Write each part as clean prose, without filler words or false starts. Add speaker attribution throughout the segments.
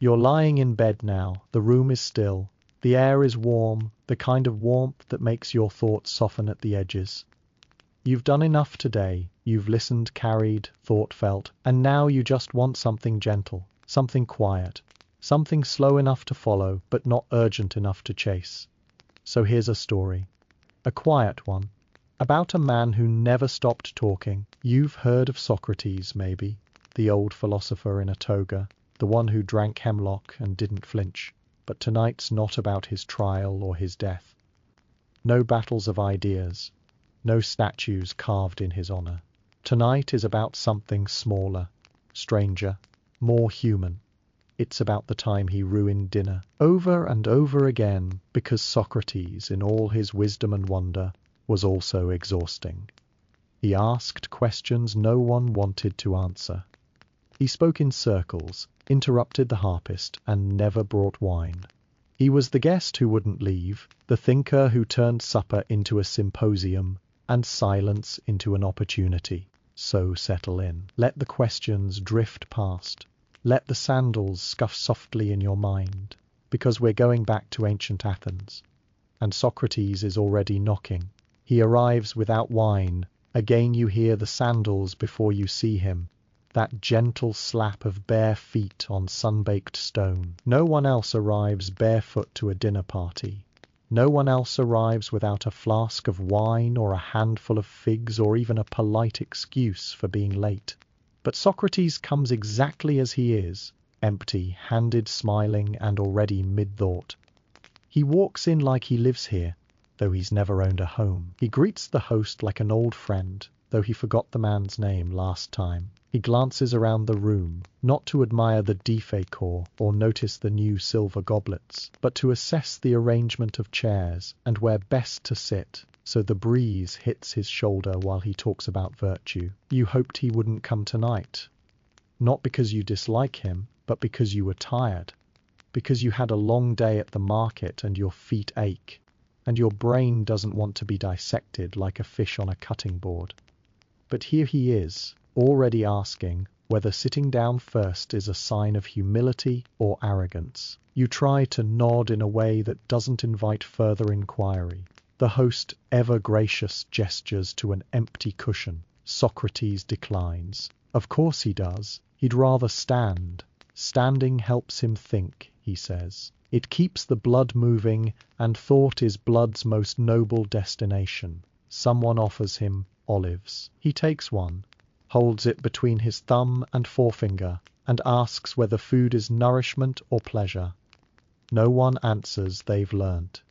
Speaker 1: You're lying in bed now, the room is still, the air is warm, the kind of warmth that makes your thoughts soften at the edges. You've done enough today, you've listened, carried, thought, felt, and now you just want something gentle, something quiet, something slow enough to follow, but not urgent enough to chase. So here's a story, a quiet one, about a man who never stopped talking. You've heard of Socrates, maybe, the old philosopher in a toga, the one who drank hemlock and didn't flinch. But tonight's not about his trial or his death. No battles of ideas, no statues carved in his honor. Tonight is about something smaller, stranger, more human. It's about the time he ruined dinner, over and over again, because Socrates, in all his wisdom and wonder, was also exhausting. He asked questions no one wanted to answer. He spoke in circles, interrupted the harpist, and never brought wine. He was the guest who wouldn't leave, the thinker who turned supper into a symposium, and silence into an opportunity. So settle in. Let the questions drift past. Let the sandals scuff softly in your mind, because we're going back to ancient Athens. And Socrates is already knocking. He arrives without wine. Again you hear the sandals before you see him. That gentle slap of bare feet on sun-baked stone. No one else arrives barefoot to a dinner party. No one else arrives without a flask of wine or a handful of figs or even a polite excuse for being late. But Socrates comes exactly as he is, empty-handed, smiling, and already mid-thought. He walks in like he lives here, though he's never owned a home. He greets the host like an old friend, though he forgot the man's name last time. He glances around the room, not to admire the decor or notice the new silver goblets, but to assess the arrangement of chairs and where best to sit, so the breeze hits his shoulder while he talks about virtue. You hoped he wouldn't come tonight, not because you dislike him, but because you were tired, because you had a long day at the market and your feet ache, and your brain doesn't want to be dissected like a fish on a cutting board. But here he is, already asking whether sitting down first is a sign of humility or arrogance. You try to nod in a way that doesn't invite further inquiry. The host, ever gracious, gestures to an empty cushion. Socrates declines. Of course he does. He'd rather stand. Standing helps him think, he says. It keeps the blood moving, and thought is blood's most noble destination. Someone offers him olives. He takes one, holds it between his thumb and forefinger, and asks whether food is nourishment or pleasure. No one answers. They've learnt.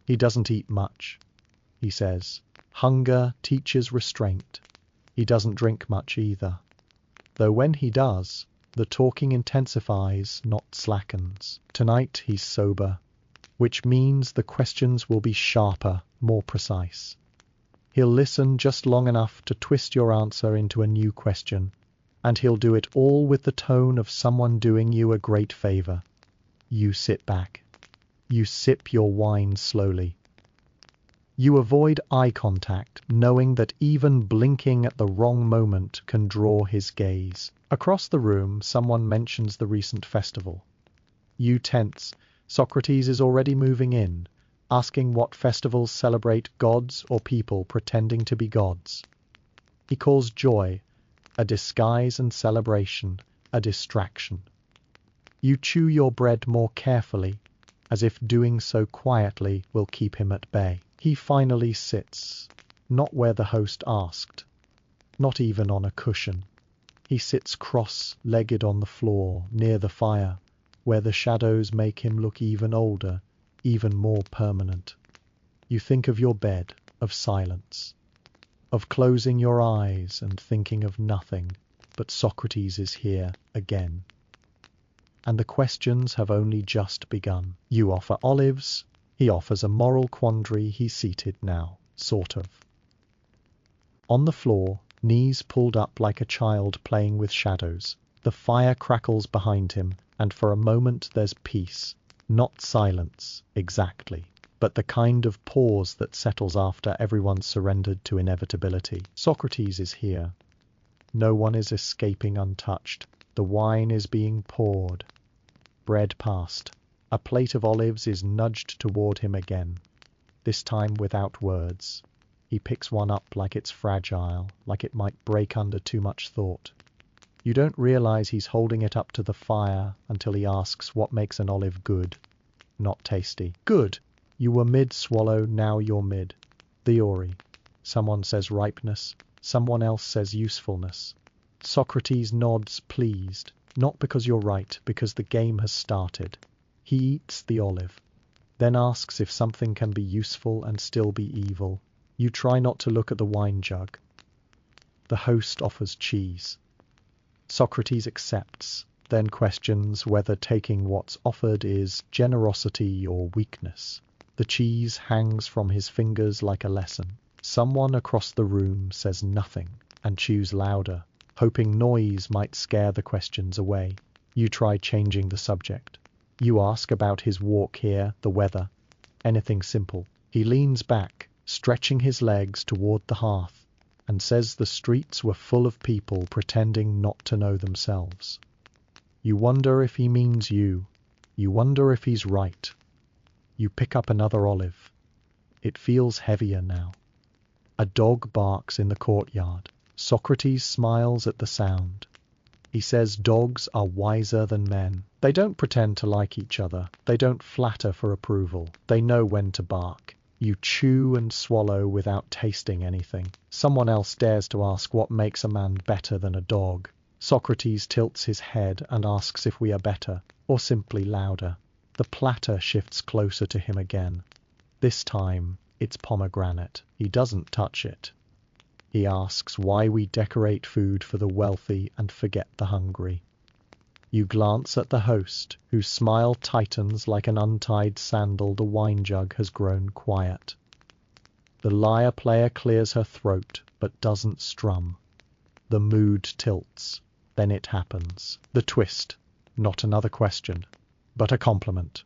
Speaker 1: He doesn't eat much, he says. Hunger teaches restraint. He doesn't drink much either, though when he does, the talking intensifies, not slackens. Tonight he's sober, which means the questions will be sharper, more precise. He'll listen just long enough to twist your answer into a new question, and he'll do it all with the tone of someone doing you a great favor. You sit back. You sip your wine slowly. You avoid eye contact, knowing that even blinking at the wrong moment can draw his gaze. Across the room, someone mentions the recent festival. You tense. Socrates is already moving in, asking what festivals celebrate gods or people pretending to be gods. He calls joy a disguise and celebration a distraction. You chew your bread more carefully, as if doing so quietly will keep him at bay. He finally sits, not where the host asked, not even on a cushion. He sits cross-legged on the floor, near the fire, where the shadows make him look even older, even more permanent. You think of your bed, of silence, of closing your eyes and thinking of nothing, but Socrates is here again. And the questions have only just begun. You offer olives, he offers a moral quandary. He's seated now, sort of. On the floor, knees pulled up like a child playing with shadows. The fire crackles behind him, and for a moment there's peace. Not silence, exactly, but the kind of pause that settles after everyone's surrendered to inevitability. Socrates is here. No one is escaping untouched. The wine is being poured. Bread passed. A plate of olives is nudged toward him again, this time without words. He picks one up like it's fragile, like it might break under too much thought. You don't realize he's holding it up to the fire until he asks what makes an olive good, not tasty. Good! You were mid-swallow, now you're mid. Theory. Someone says ripeness, someone else says usefulness. Socrates nods, pleased, not because you're right, because the game has started. He eats the olive, then asks if something can be useful and still be evil. You try not to look at the wine jug. The host offers cheese. Socrates accepts, then questions whether taking what's offered is generosity or weakness. The cheese hangs from his fingers like a lesson. Someone across the room says nothing and chews louder, hoping noise might scare the questions away. You try changing the subject. You ask about his walk here, the weather, anything simple. He leans back, stretching his legs toward the hearth, and says the streets were full of people pretending not to know themselves. You wonder if he means you. You wonder if he's right. You pick up another olive. It feels heavier now. A dog barks in the courtyard. Socrates smiles at the sound. He says dogs are wiser than men. They don't pretend to like each other. They don't flatter for approval. They know when to bark. You chew and swallow without tasting anything. Someone else dares to ask what makes a man better than a dog. Socrates tilts his head and asks if we are better, or simply louder. The platter shifts closer to him again. This time, it's pomegranate. He doesn't touch it. He asks why we decorate food for the wealthy and forget the hungry. You glance at the host, whose smile tightens like an untied sandal. The wine jug has grown quiet. The lyre player clears her throat, but doesn't strum. The mood tilts. Then it happens. The twist. Not another question, but a compliment.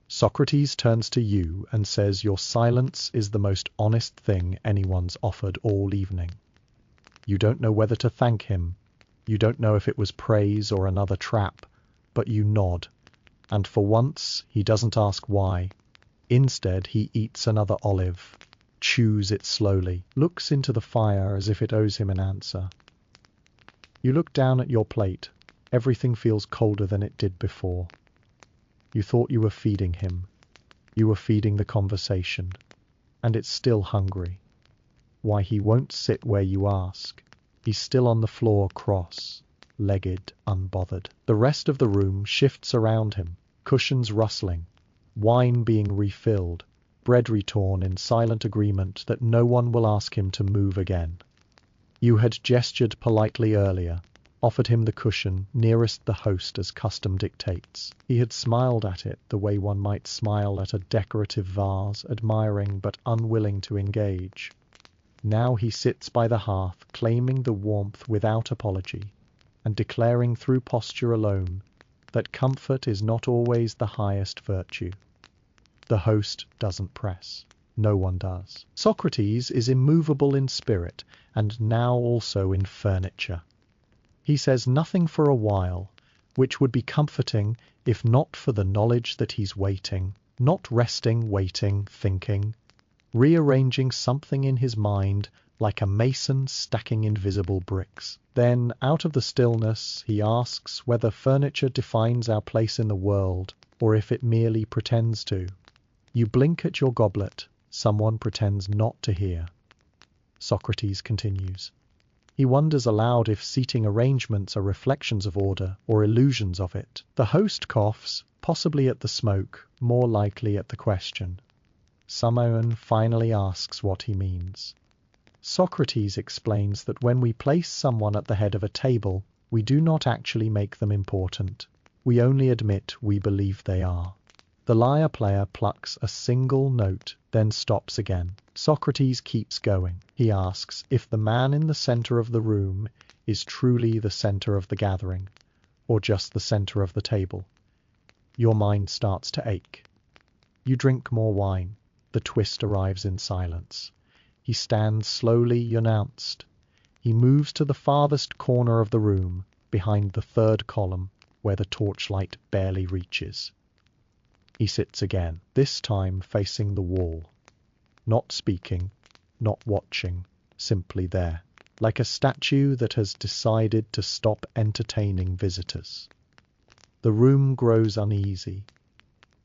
Speaker 1: Socrates turns to you and says your silence is the most honest thing anyone's offered all evening. You don't know whether to thank him. You don't know if it was praise or another trap, but you nod. And for once, he doesn't ask why. Instead, he eats another olive, chews it slowly, looks into the fire as if it owes him an answer. You look down at your plate. Everything feels colder than it did before. You thought you were feeding him. You were feeding the conversation. And it's still hungry. Why, he won't sit where you ask. He's still on the floor, cross-legged, unbothered. The rest of the room shifts around him, cushions rustling, wine being refilled, bread retorn in silent agreement that no one will ask him to move again. You had gestured politely earlier, offered him the cushion nearest the host as custom dictates. He had smiled at it the way one might smile at a decorative vase, admiring but unwilling to engage. Now he sits by the hearth, claiming the warmth without apology, and declaring through posture alone that comfort is not always the highest virtue. The host doesn't press. No one does. Socrates is immovable in spirit, and now also in furniture. He says nothing for a while, which would be comforting if not for the knowledge that he's waiting, not resting, waiting, thinking, rearranging something in his mind like a mason stacking invisible bricks. Then, out of the stillness, he asks whether furniture defines our place in the world, or if it merely pretends to. You blink at your goblet. Someone pretends not to hear. Socrates continues. He wonders aloud if seating arrangements are reflections of order or illusions of it. The host coughs, possibly at the smoke, more likely at the question. Someone finally asks what he means. Socrates explains that when we place someone at the head of a table, we do not actually make them important. We only admit we believe they are. The lyre player plucks a single note, then stops again. Socrates keeps going. He asks if the man in the center of the room is truly the center of the gathering, or just the center of the table. Your mind starts to ache. You drink more wine. The twist arrives in silence. He stands slowly announced. He moves to the farthest corner of the room, behind the third column, where the torchlight barely reaches. He sits again, this time facing the wall. Not speaking, not watching, simply there, like a statue that has decided to stop entertaining visitors. The room grows uneasy.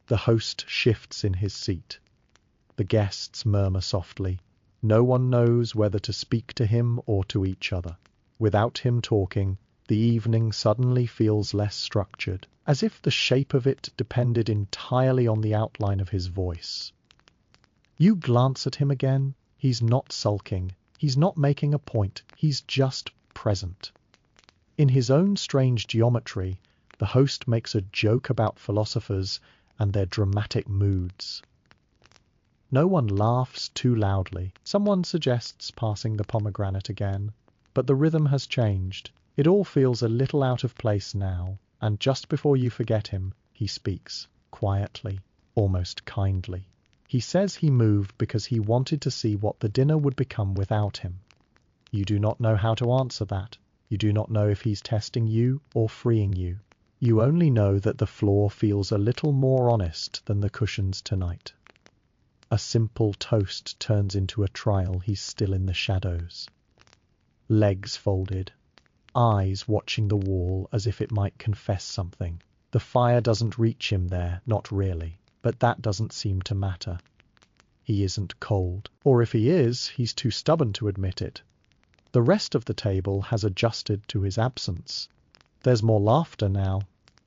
Speaker 1: The host shifts in his seat. The guests murmur softly. No one knows whether to speak to him or to each other. Without him talking, the evening suddenly feels less structured, as if the shape of it depended entirely on the outline of his voice. You glance at him again. He's not sulking. He's not making a point. He's just present. In his own strange geometry, the host makes a joke about philosophers and their dramatic moods. No one laughs too loudly. Someone suggests passing the pomegranate again, but the rhythm has changed. It all feels a little out of place now, and just before you forget him, he speaks, quietly, almost kindly. He says he moved because he wanted to see what the dinner would become without him. You do not know how to answer that. You do not know if he's testing you or freeing you. You only know that the floor feels a little more honest than the cushions tonight. A simple toast turns into a trial. He's still in the shadows. Legs folded, eyes watching the wall as if it might confess something. The fire doesn't reach him there, not really, but that doesn't seem to matter. He isn't cold, or if he is, he's too stubborn to admit it. The rest of the table has adjusted to his absence. There's more laughter now,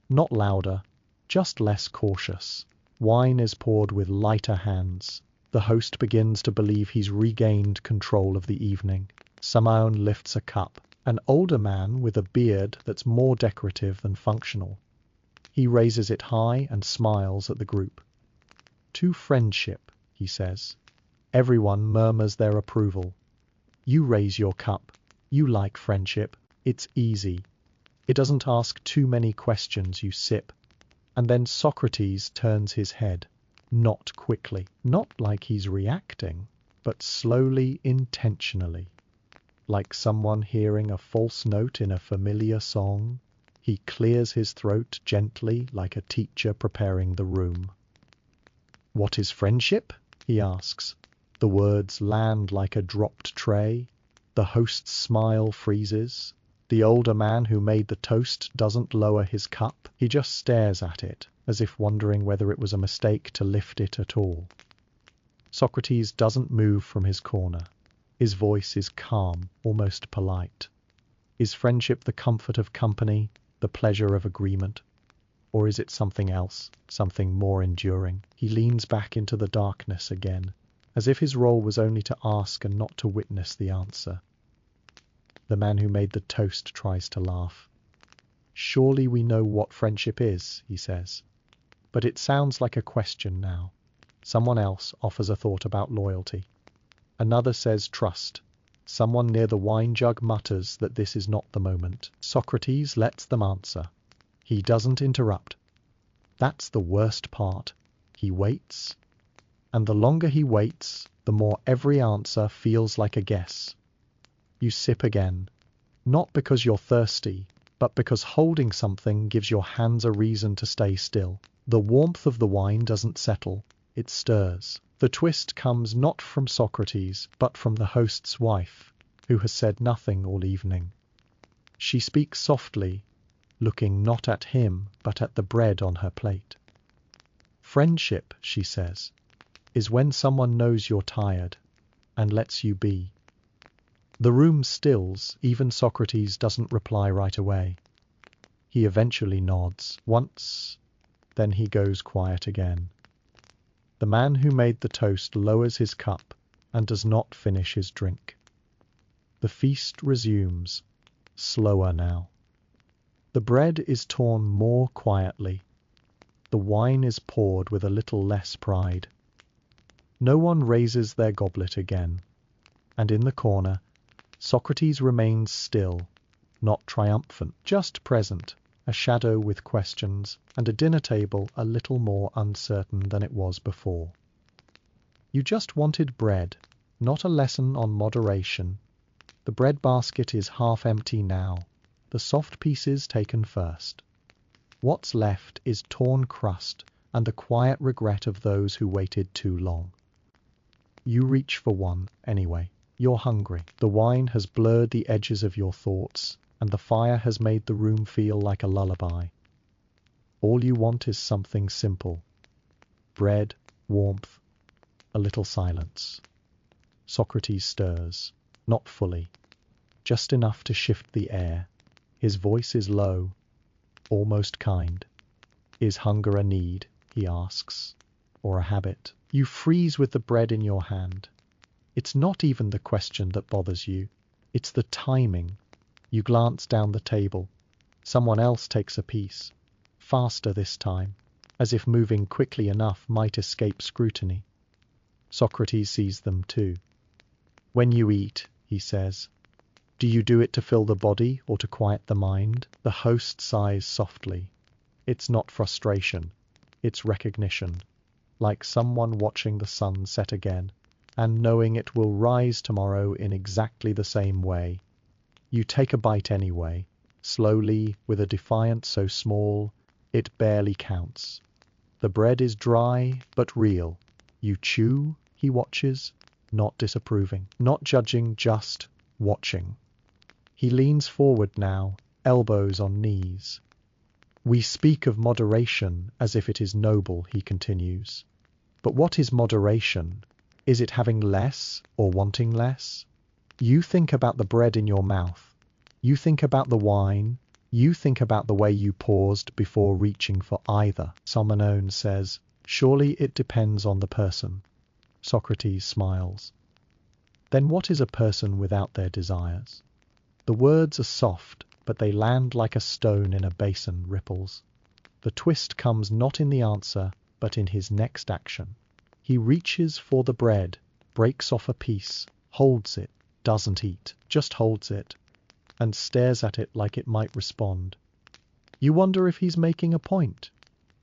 Speaker 1: not louder, just less cautious. Wine is poured with lighter hands. The host begins to believe he's regained control of the evening. Samaon lifts a cup, an older man with a beard that's more decorative than functional. He raises it high and smiles at the group. To friendship, he says. Everyone murmurs their approval. You raise your cup. You like friendship. It's easy. It doesn't ask too many questions. You sip. And then Socrates turns his head, not quickly, not like he's reacting, but slowly, intentionally. Like someone hearing a false note in a familiar song, he clears his throat gently like a teacher preparing the room. What is friendship? He asks. The words land like a dropped tray. The host's smile freezes. The older man who made the toast doesn't lower his cup. He just stares at it, as if wondering whether it was a mistake to lift it at all. Socrates doesn't move from his corner. His voice is calm, almost polite. Is friendship the comfort of company, the pleasure of agreement? Or is it something else, something more enduring? He leans back into the darkness again, as if his role was only to ask and not to witness the answer. The man who made the toast tries to laugh. Surely we know what friendship is, he says. But it sounds like a question now. Someone else offers a thought about loyalty. Another says trust. Someone near the wine jug mutters that this is not the moment. Socrates lets them answer. He doesn't interrupt. That's the worst part. He waits. And the longer he waits, the more every answer feels like a guess. You sip again, not because you're thirsty, but because holding something gives your hands a reason to stay still. The warmth of the wine doesn't settle, it stirs. The twist comes not from Socrates, but from the host's wife, who has said nothing all evening. She speaks softly, looking not at him, but at the bread on her plate. Friendship, she says, is when someone knows you're tired and lets you be. The room stills. Even Socrates doesn't reply right away. He eventually nods, once, then he goes quiet again. The man who made the toast lowers his cup and does not finish his drink. The feast resumes, slower now. The bread is torn more quietly. The wine is poured with a little less pride. No one raises their goblet again, and in the corner, Socrates remains still, not triumphant, just present, a shadow with questions, and a dinner table a little more uncertain than it was before. You just wanted bread, not a lesson on moderation. The bread basket is half empty now, the soft pieces taken first. What's left is torn crust and the quiet regret of those who waited too long. You reach for one anyway. You're hungry. The wine has blurred the edges of your thoughts, and the fire has made the room feel like a lullaby. All you want is something simple. Bread, warmth, a little silence. Socrates stirs, not fully, just enough to shift the air. His voice is low, almost kind. Is hunger a need, he asks, or a habit? You freeze with the bread in your hand. It's not even the question that bothers you. It's the timing. You glance down the table. Someone else takes a piece. Faster this time, as if moving quickly enough might escape scrutiny. Socrates sees them too. When you eat, he says, do you do it to fill the body or to quiet the mind? The host sighs softly. It's not frustration. It's recognition. Like someone watching the sun set again, and knowing it will rise tomorrow in exactly the same way. You take a bite anyway, slowly, with a defiance so small, it barely counts. The bread is dry, but real. You chew, he watches, not disapproving, not judging, just watching. He leans forward now, elbows on knees. We speak of moderation as if it is noble, he continues. But what is moderation? Is it having less or wanting less? You think about the bread in your mouth. You think about the wine. You think about the way you paused before reaching for either. Someone says, surely it depends on the person. Socrates smiles. Then what is a person without their desires? The words are soft, but they land like a stone in a basin ripples. The twist comes not in the answer, but in his next action. He reaches for the bread, breaks off a piece, holds it, doesn't eat, just holds it, and stares at it like it might respond. You wonder if he's making a point,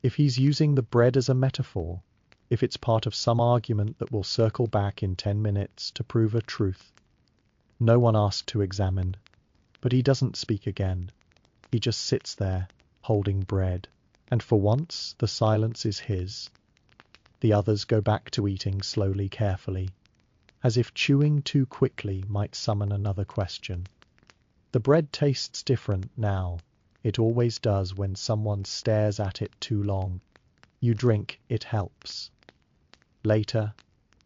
Speaker 1: if he's using the bread as a metaphor, if it's part of some argument that will circle back in 10 minutes to prove a truth. No one asked to examine, but he doesn't speak again. He just sits there, holding bread, and for once the silence is his. The others go back to eating slowly, carefully, as if chewing too quickly might summon another question. The bread tastes different now. It always does when someone stares at it too long. You drink, it helps. Later,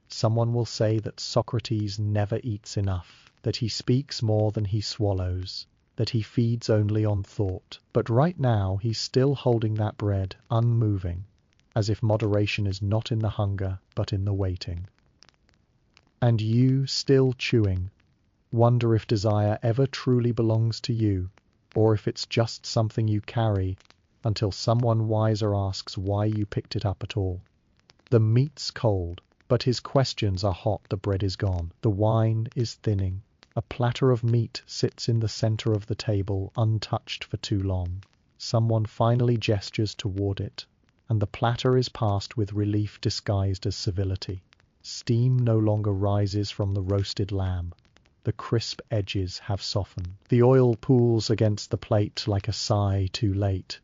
Speaker 1: someone will say that Socrates never eats enough, that he speaks more than he swallows, that he feeds only on thought. But right now he's still holding that bread, unmoving, as if moderation is not in the hunger, but in the waiting. And you, still chewing, wonder if desire ever truly belongs to you, or if it's just something you carry, until someone wiser asks why you picked it up at all. The meat's cold, but his questions are hot. The bread is gone. The wine is thinning. A platter of meat sits in the center of the table, untouched for too long. Someone finally gestures toward it, and the platter is passed with relief disguised as civility. Steam no longer rises from the roasted lamb. The crisp edges have softened. The oil pools against the plate like a sigh too late.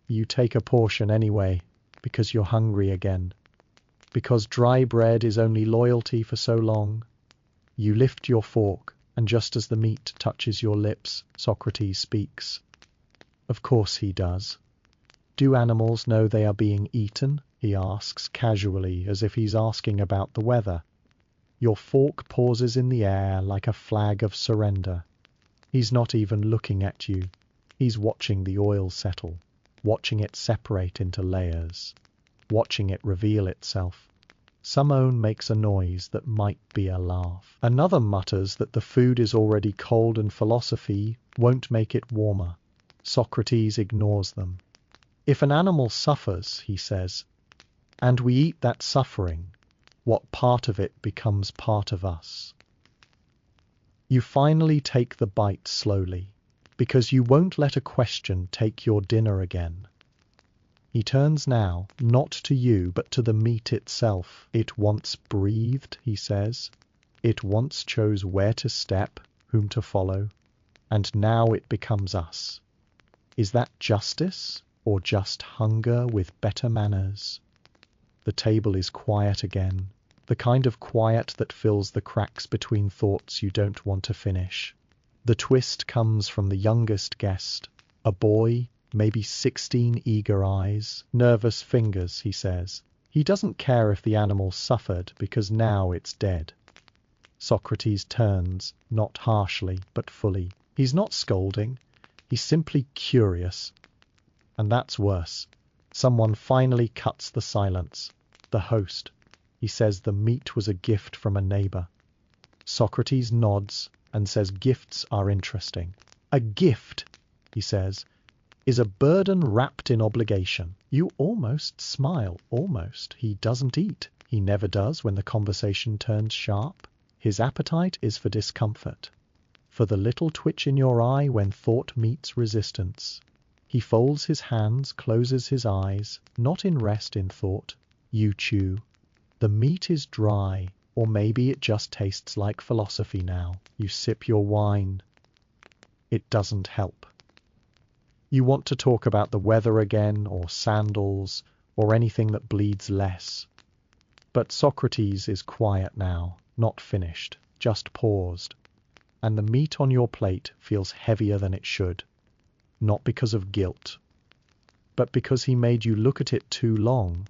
Speaker 1: You take a portion anyway, because you're hungry again. Because dry bread is only loyalty for so long. You lift your fork, and just as the meat touches your lips, Socrates speaks. Of course he does. Do animals know they are being eaten? He asks casually, as if he's asking about the weather. Your fork pauses in the air like a flag of surrender. He's not even looking at you. He's watching the oil settle, watching it separate into layers, watching it reveal itself. Someone makes a noise that might be a laugh. Another mutters that the food is already cold and philosophy won't make it warmer. Socrates ignores them. If an animal suffers, he says, and we eat that suffering, what part of it becomes part of us? You finally take the bite slowly, because you won't let a question take your dinner again. He turns now, not to you, but to the meat itself. It once breathed, he says. It once chose where to step, whom to follow, and now it becomes us. Is that justice? or just hunger with better manners? The table is quiet again, the kind of quiet that fills the cracks between thoughts you don't want to finish. The twist comes from the youngest guest, a boy, maybe 16, eager eyes, nervous fingers, he says. He doesn't care if the animal suffered because now it's dead. Socrates turns, not harshly, but fully. He's not scolding, he's simply curious. And that's worse. Someone finally cuts the silence. The host. He says the meat was a gift from a neighbor. Socrates nods and says gifts are interesting. A gift, he says, is a burden wrapped in obligation. You almost smile, almost. He doesn't eat. He never does when the conversation turns sharp. His appetite is for discomfort, for the little twitch in your eye when thought meets resistance. He folds his hands, closes his eyes, not in rest in thought. You chew. The meat is dry, or maybe it just tastes like philosophy now. You sip your wine. It doesn't help. You want to talk about the weather again, or sandals, or anything that bleeds less. But Socrates is quiet now, not finished, just paused. And the meat on your plate feels heavier than it should. Not because of guilt, but because he made you look at it too long,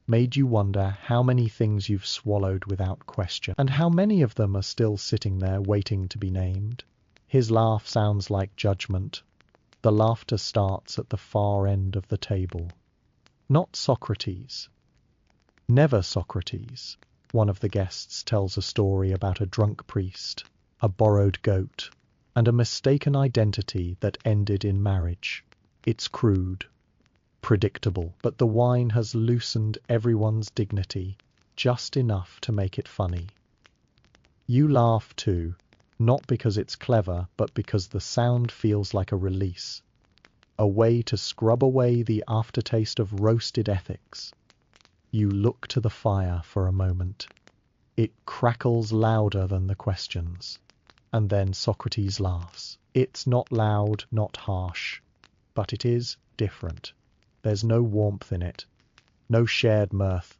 Speaker 1: made you wonder how many things you've swallowed without question, and how many of them are still sitting there waiting to be named. His laugh sounds like judgment. The laughter starts at the far end of the table. Not Socrates. Never Socrates. One of the guests tells a story about a drunk priest, a borrowed goat, and a mistaken identity that ended in marriage. It's crude, predictable, but the wine has loosened everyone's dignity, just enough to make it funny. You laugh too, not because it's clever, but because the sound feels like a release, a way to scrub away the aftertaste of roasted ethics. You look to the fire for a moment. It crackles louder than the questions. And then Socrates laughs. It's not loud, not harsh, but it is different. There's no warmth in it, no shared mirth.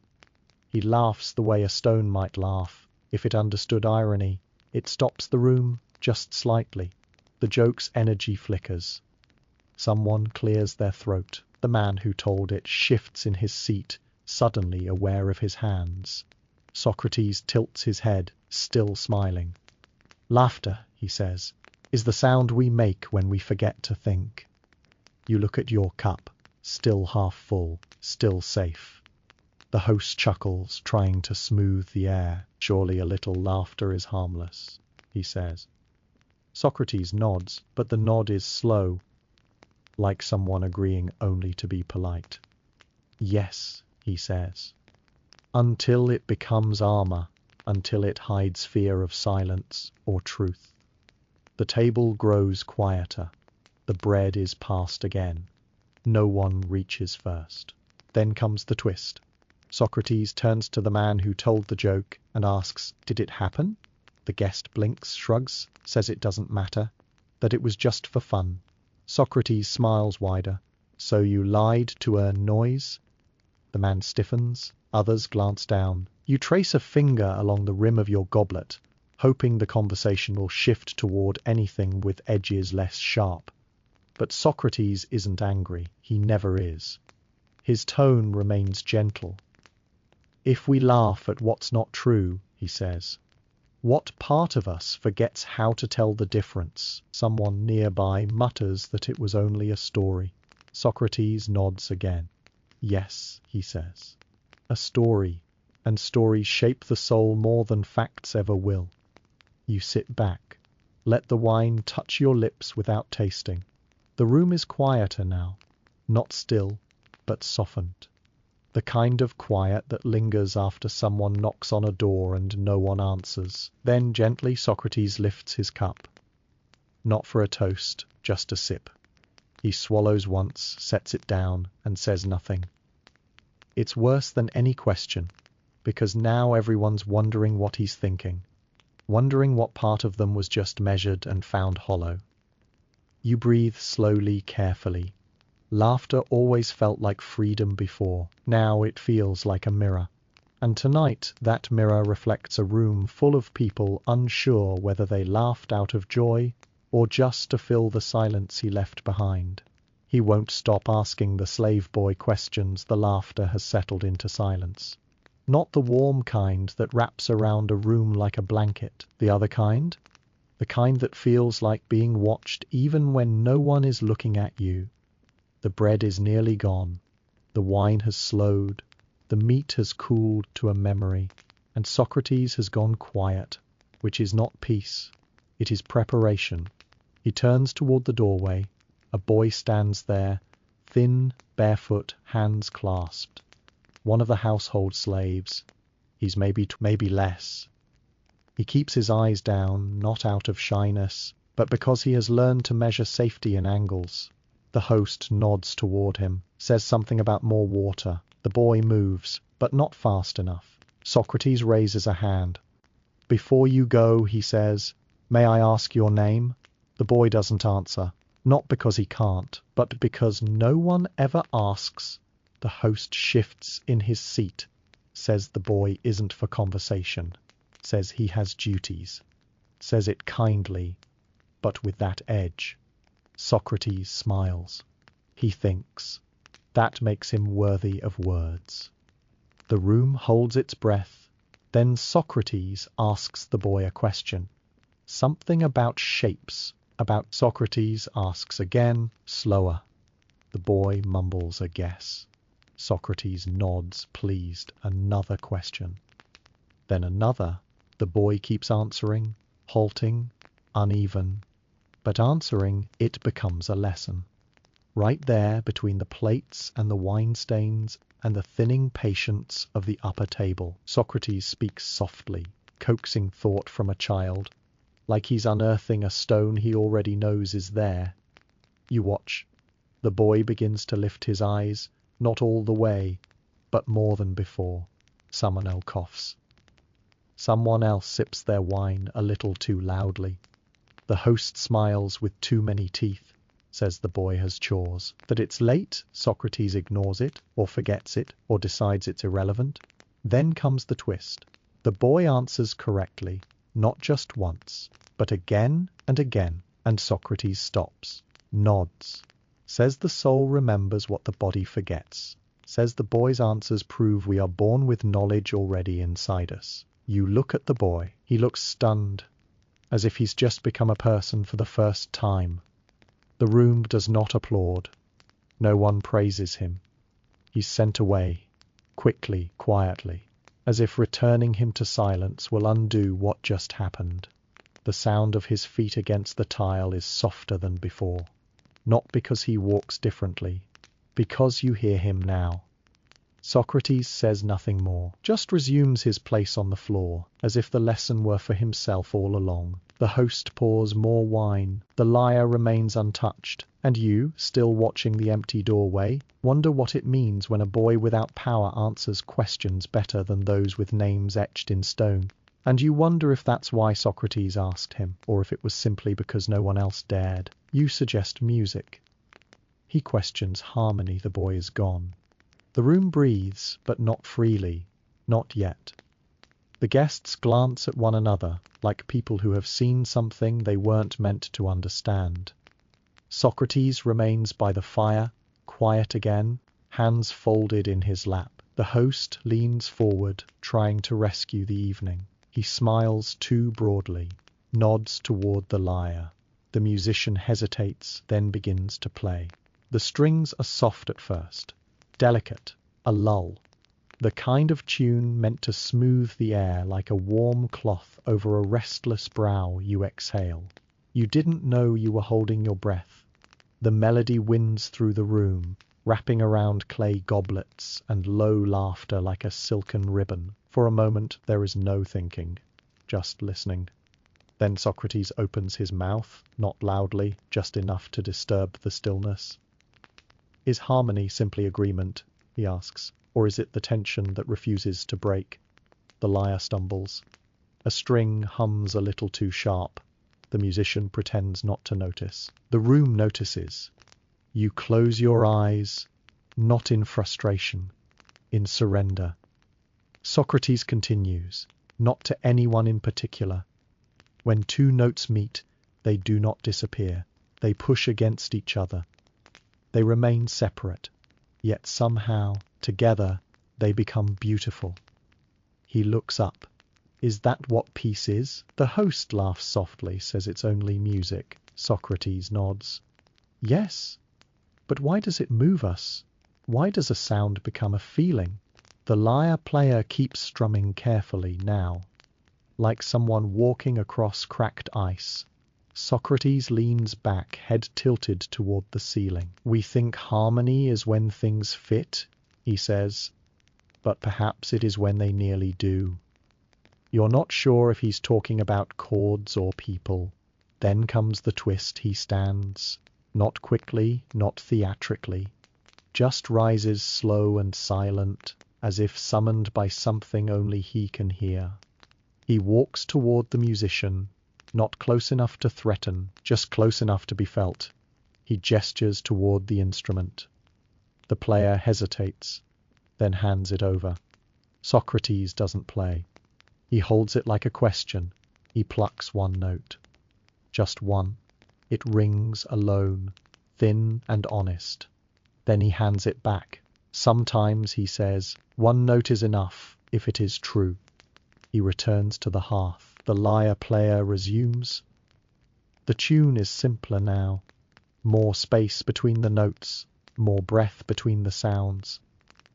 Speaker 1: He laughs the way a stone might laugh, if it understood irony. It stops the room, just slightly. The joke's energy flickers. Someone clears their throat. The man who told it shifts in his seat, suddenly aware of his hands. Socrates tilts his head, still smiling. Laughter, he says, is the sound we make when we forget to think. You look at your cup, still half full, still safe. The host chuckles, trying to smooth the air. Surely a little laughter is harmless, he says. Socrates nods, but the nod is slow, like someone agreeing only to be polite. Yes, he says. Until it becomes armor, until it hides fear of silence or truth. The table grows quieter. The bread is passed again. No one reaches first. Then comes the twist. Socrates turns to the man who told the joke and asks, "Did it happen?" The guest blinks, shrugs, says it doesn't matter, that it was just for fun. Socrates smiles wider. "So you lied to earn noise?" The man stiffens. Others glance down. You trace a finger along the rim of your goblet, hoping the conversation will shift toward anything with edges less sharp. But Socrates isn't angry. He never is. His tone remains gentle. "If we laugh at what's not true," he says, "what part of us forgets how to tell the difference?" Someone nearby mutters that it was only a story. Socrates nods again. "Yes," he says. "A story, and stories shape the soul more than facts ever will." You sit back. Let the wine touch your lips without tasting. The room is quieter now, not still, but softened. The kind of quiet that lingers after someone knocks on a door and no one answers. Then gently Socrates lifts his cup. Not for a toast, just a sip. He swallows once, sets it down, and says nothing. It's worse than any question, because now everyone's wondering what he's thinking, wondering what part of them was just measured and found hollow. You breathe slowly, carefully. Laughter always felt like freedom before. Now it feels like a mirror. And tonight, that mirror reflects a room full of people unsure whether they laughed out of joy or just to fill the silence he left behind. He won't stop asking the slave boy questions. The laughter has settled into silence. Not the warm kind that wraps around a room like a blanket. The other kind? The kind that feels like being watched even when no one is looking at you. The bread is nearly gone. The wine has slowed. The meat has cooled to a memory. And Socrates has gone quiet, which is not peace. It is preparation. He turns toward the doorway. A boy stands there, thin, barefoot, hands clasped. One of the household slaves. He's maybe less. He keeps his eyes down, not out of shyness, but because he has learned to measure safety in angles. The host nods toward him, says something about more water. The boy moves, but not fast enough. Socrates raises a hand. "Before you go," he says, "may I ask your name?" The boy doesn't answer. Not because he can't, but because no one ever asks. The host shifts in his seat, says the boy isn't for conversation, says he has duties, says it kindly, but with that edge. Socrates smiles. He thinks. That makes him worthy of words. The room holds its breath. Then Socrates asks the boy a question. Something about shapes. About Socrates asks again, slower. The boy mumbles a guess. Socrates nods, pleased. Another question. Then another. The boy keeps answering, halting, uneven. But answering, it becomes a lesson. Right there between the plates and the wine stains and the thinning patience of the upper table, Socrates speaks softly, coaxing thought from a child, like he's unearthing a stone he already knows is there. You watch. The boy begins to lift his eyes, not all the way, but more than before. Someone else coughs. Someone else sips their wine a little too loudly. The host smiles with too many teeth, says the boy has chores. That it's late, Socrates ignores it, or forgets it, or decides it's irrelevant. Then comes the twist. The boy answers correctly, not just once, but again and again, and Socrates stops, nods, says the soul remembers what the body forgets, says the boy's answers prove we are born with knowledge already inside us. You look at the boy. He looks stunned, as if he's just become a person for the first time. The room does not applaud. No one praises him. He's sent away, quickly, quietly, as if returning him to silence will undo what just happened. The sound of his feet against the tile is softer than before. Not because he walks differently, because you hear him now. Socrates says nothing more, just resumes his place on the floor, as if the lesson were for himself all along. The host pours more wine, the lyre remains untouched, and you, still watching the empty doorway, wonder what it means when a boy without power answers questions better than those with names etched in stone. And you wonder if that's why Socrates asked him, or if it was simply because no one else dared. You suggest music. He questions harmony. The boy is gone. The room breathes, but not freely, not yet. The guests glance at one another, like people who have seen something they weren't meant to understand. Socrates remains by the fire, quiet again, hands folded in his lap. The host leans forward, trying to rescue the evening. He smiles too broadly, nods toward the lyre. The musician hesitates, then begins to play. The strings are soft at first, delicate, a lull. The kind of tune meant to smooth the air like a warm cloth over a restless brow. You exhale. You didn't know you were holding your breath. The melody winds through the room, wrapping around clay goblets and low laughter like a silken ribbon. For a moment there is no thinking, just listening. Then Socrates opens his mouth, not loudly, just enough to disturb the stillness. Is harmony simply agreement, he asks, or is it the tension that refuses to break? The lyre stumbles. A string hums a little too sharp. The musician pretends not to notice. The room notices. You close your eyes, not in frustration, in surrender. Socrates continues, not to anyone in particular. When two notes meet, they do not disappear. They push against each other. They remain separate, yet somehow, together, they become beautiful. He looks up. Is that what peace is? The host laughs softly, says it's only music. Socrates nods. Yes, but why does it move us? Why does a sound become a feeling? The lyre player keeps strumming carefully now, like someone walking across cracked ice. Socrates leans back, head tilted toward the ceiling. We think harmony is when things fit, he says, but perhaps it is when they nearly do. You're not sure if he's talking about chords or people. Then comes the twist. He stands, not quickly, not theatrically, just rises slow and silent, as if summoned by something only he can hear. He walks toward the musician, not close enough to threaten, just close enough to be felt. He gestures toward the instrument. The player hesitates, then hands it over. Socrates doesn't play. He holds it like a question. He plucks one note. Just one. It rings alone, thin and honest. Then he hands it back. Sometimes, he says, one note is enough, if it is true. He returns to the hearth. The lyre player resumes. The tune is simpler now. More space between the notes, more breath between the sounds.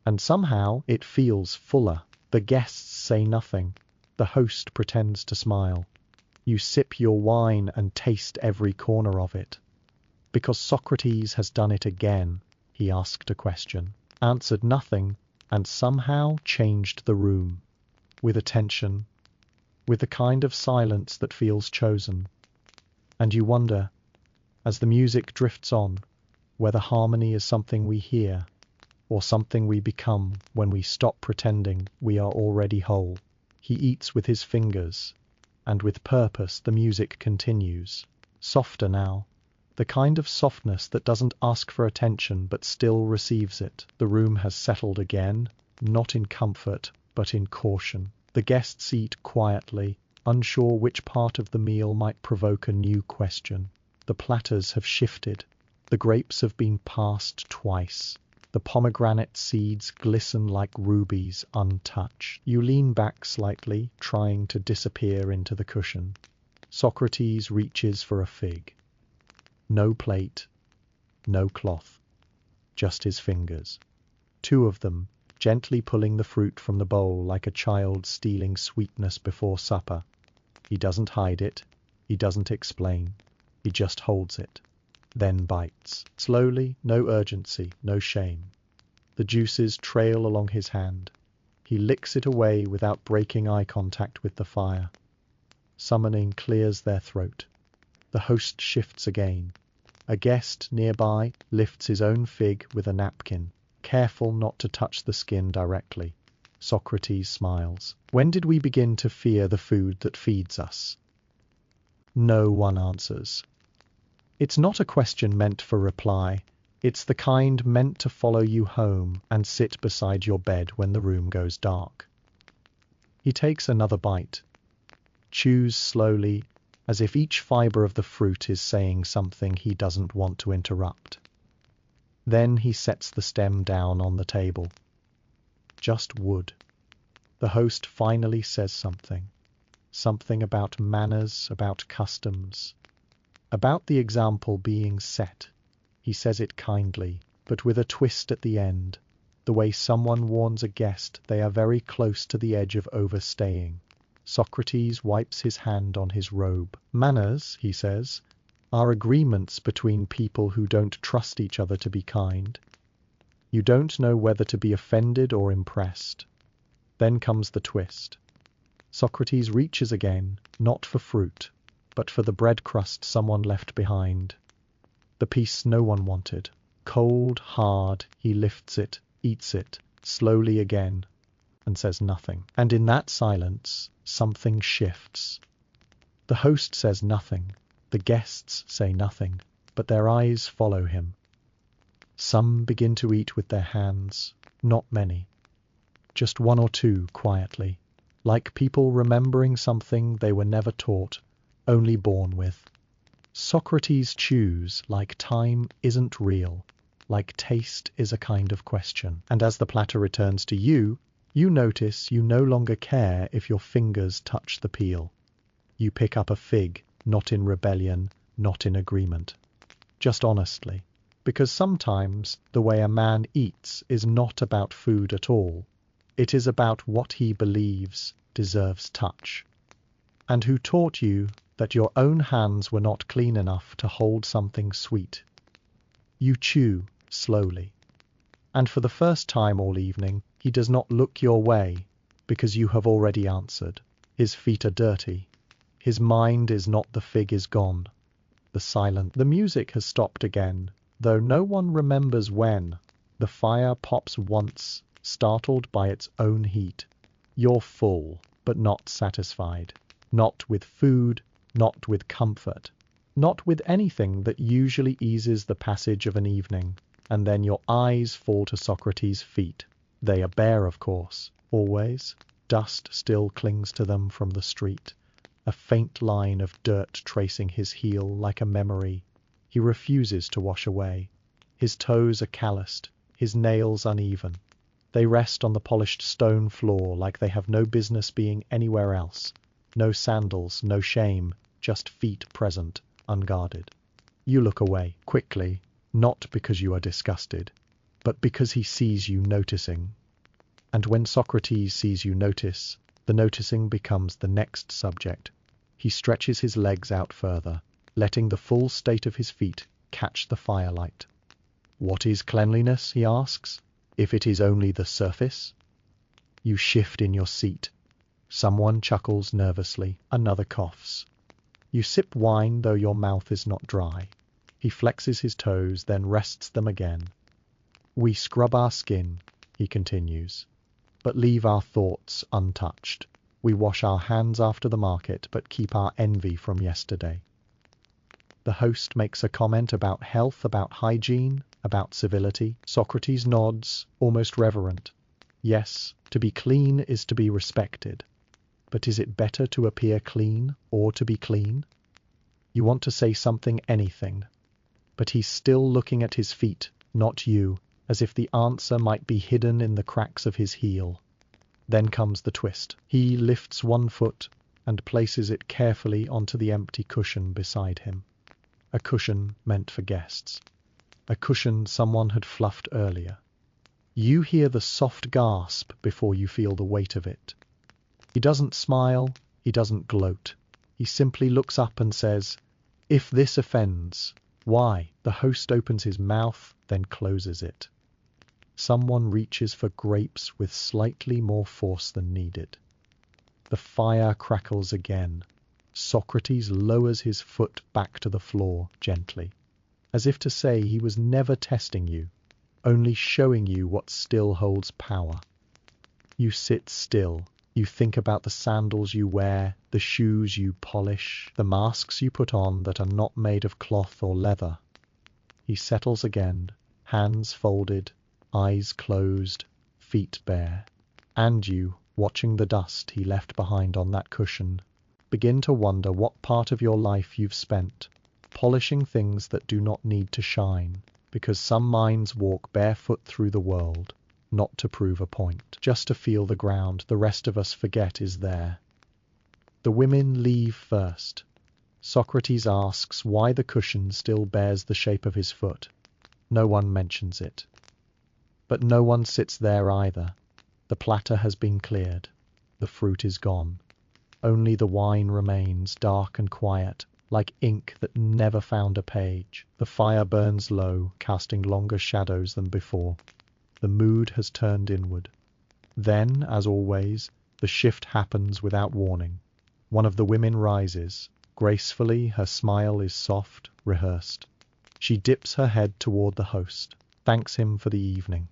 Speaker 1: And somehow it feels fuller. The guests say nothing. The host pretends to smile. You sip your wine and taste every corner of it. Because Socrates has done it again, he asked a question, answered nothing, and somehow changed the room. With attention, with the kind of silence that feels chosen. And you wonder, as the music drifts on, whether harmony is something we hear, or something we become when we stop pretending we are already whole. He eats with his fingers, and with purpose the music continues. Softer now, the kind of softness that doesn't ask for attention but still receives it. The room has settled again, not in comfort, but in caution. The guests eat quietly, unsure which part of the meal might provoke a new question. The platters have shifted. The grapes have been passed twice. The pomegranate seeds glisten like rubies, untouched. You lean back slightly, trying to disappear into the cushion. Socrates reaches for a fig. No plate, no cloth, just his fingers. Two of them, gently pulling the fruit from the bowl like a child stealing sweetness before supper. He doesn't hide it. He doesn't explain. He just holds it. Then bites. Slowly, no urgency, no shame. The juices trail along his hand. He licks it away without breaking eye contact with the fire. Summoning clears their throat. The host shifts again. A guest nearby lifts his own fig with a napkin, careful not to touch the skin directly. Socrates smiles. When did we begin to fear the food that feeds us? No one answers. It's not a question meant for reply. It's the kind meant to follow you home and sit beside your bed when the room goes dark. He takes another bite, chews slowly, as if each fiber of the fruit is saying something he doesn't want to interrupt. Then he sets the stem down on the table. Just wood. The host finally says something. Something about manners, about customs. About the example being set. He says it kindly, but with a twist at the end, the way someone warns a guest they are very close to the edge of overstaying. Socrates wipes his hand on his robe. Manners, he says, are agreements between people who don't trust each other to be kind. You don't know whether to be offended or impressed. Then comes the twist. Socrates reaches again, not for fruit, but for the bread crust someone left behind. The piece no one wanted. Cold, hard, he lifts it, eats it, slowly again, and says nothing. And in that silence, something shifts. The host says nothing. The guests say nothing, but their eyes follow him. Some begin to eat with their hands, not many. Just one or two quietly, like people remembering something they were never taught, only born with. Socrates chews like time isn't real, like taste is a kind of question. And as the platter returns to you, you notice you no longer care if your fingers touch the peel. You pick up a fig, not in rebellion, not in agreement, just honestly. Because sometimes the way a man eats is not about food at all. It is about what he believes deserves touch. And who taught you that your own hands were not clean enough to hold something sweet. You chew slowly. And for the first time all evening, he does not look your way, because you have already answered. His feet are dirty. His mind is not the fig is gone. The music has stopped again, though no one remembers when. The fire pops once, startled by its own heat. You're full, but not satisfied. Not with food, not with comfort, not with anything that usually eases the passage of an evening. And then your eyes fall to Socrates' feet. They are bare, of course, always. Dust still clings to them from the street, a faint line of dirt tracing his heel like a memory he refuses to wash away. His toes are calloused, his nails uneven. They rest on the polished stone floor like they have no business being anywhere else. No sandals, no shame, just feet present, unguarded. You look away, quickly, not because you are disgusted, but because he sees you noticing. And when Socrates sees you notice, the noticing becomes the next subject. He stretches his legs out further, letting the full state of his feet catch the firelight. What is cleanliness, he asks, if it is only the surface? You shift in your seat. Someone chuckles nervously, another coughs. You sip wine though your mouth is not dry. He flexes his toes, then rests them again. We scrub our skin, he continues, but leave our thoughts untouched. We wash our hands after the market, but keep our envy from yesterday. The host makes a comment about health, about hygiene, about civility. Socrates nods, almost reverent. Yes, to be clean is to be respected. But is it better to appear clean or to be clean? You want to say something, anything. But he's still looking at his feet, not you, as if the answer might be hidden in the cracks of his heel. Then comes the twist. He lifts one foot and places it carefully onto the empty cushion beside him. A cushion meant for guests. A cushion someone had fluffed earlier. You hear the soft gasp before you feel the weight of it. He doesn't smile, he doesn't gloat. He simply looks up and says, "If this offends, why?" The host opens his mouth, then closes it. Someone reaches for grapes with slightly more force than needed. The fire crackles again. Socrates lowers his foot back to the floor gently, as if to say he was never testing you, only showing you what still holds power. You sit still. You think about the sandals you wear, the shoes you polish, the masks you put on that are not made of cloth or leather. He settles again, hands folded, eyes closed, feet bare. And you, watching the dust he left behind on that cushion, begin to wonder what part of your life you've spent polishing things that do not need to shine, because some minds walk barefoot through the world, not to prove a point, just to feel the ground the rest of us forget is there. The women leave first. Socrates asks why the cushion still bears the shape of his foot. No one mentions it. But no one sits there either. The platter has been cleared. The fruit is gone. Only the wine remains, dark and quiet, like ink that never found a page. The fire burns low, casting longer shadows than before. The mood has turned inward. Then, as always, the shift happens without warning. One of the women rises. Gracefully, her smile is soft, rehearsed. She dips her head toward the host, thanks him for the evening.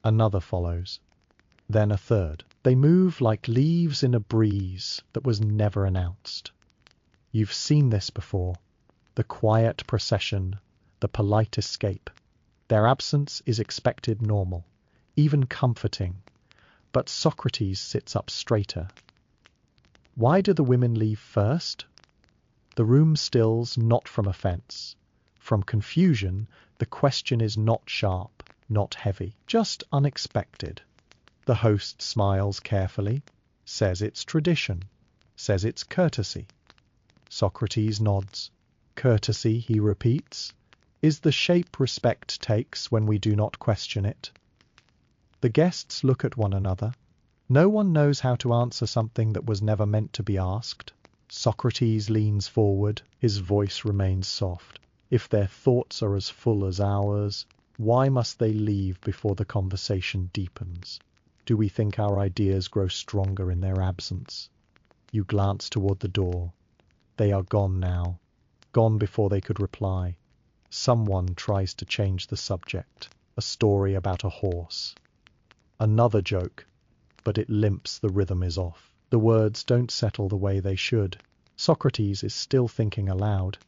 Speaker 1: Another follows. Then a third. They move like leaves in a breeze that was never announced. You've seen this before. The quiet procession, the polite escape. Their absence is expected normal, even comforting. But Socrates sits up straighter. Why do the women leave first? The room stills not from offence. From confusion, the question is not sharp, not heavy, just unexpected. The host smiles carefully, says it's tradition, says it's courtesy. Socrates nods. Courtesy, he repeats, is the shape respect takes when we do not question it. The guests look at one another. No one knows how to answer something that was never meant to be asked. Socrates leans forward, his voice remains soft. If their thoughts are as full as ours, why must they leave before the conversation deepens? Do we think our ideas grow stronger in their absence? You glance toward the door. They are gone now, gone before they could reply. Someone tries to change the subject, a story about a horse. Another joke, but it limps, the rhythm is off. The words don't settle the way they should. Socrates is still thinking aloud.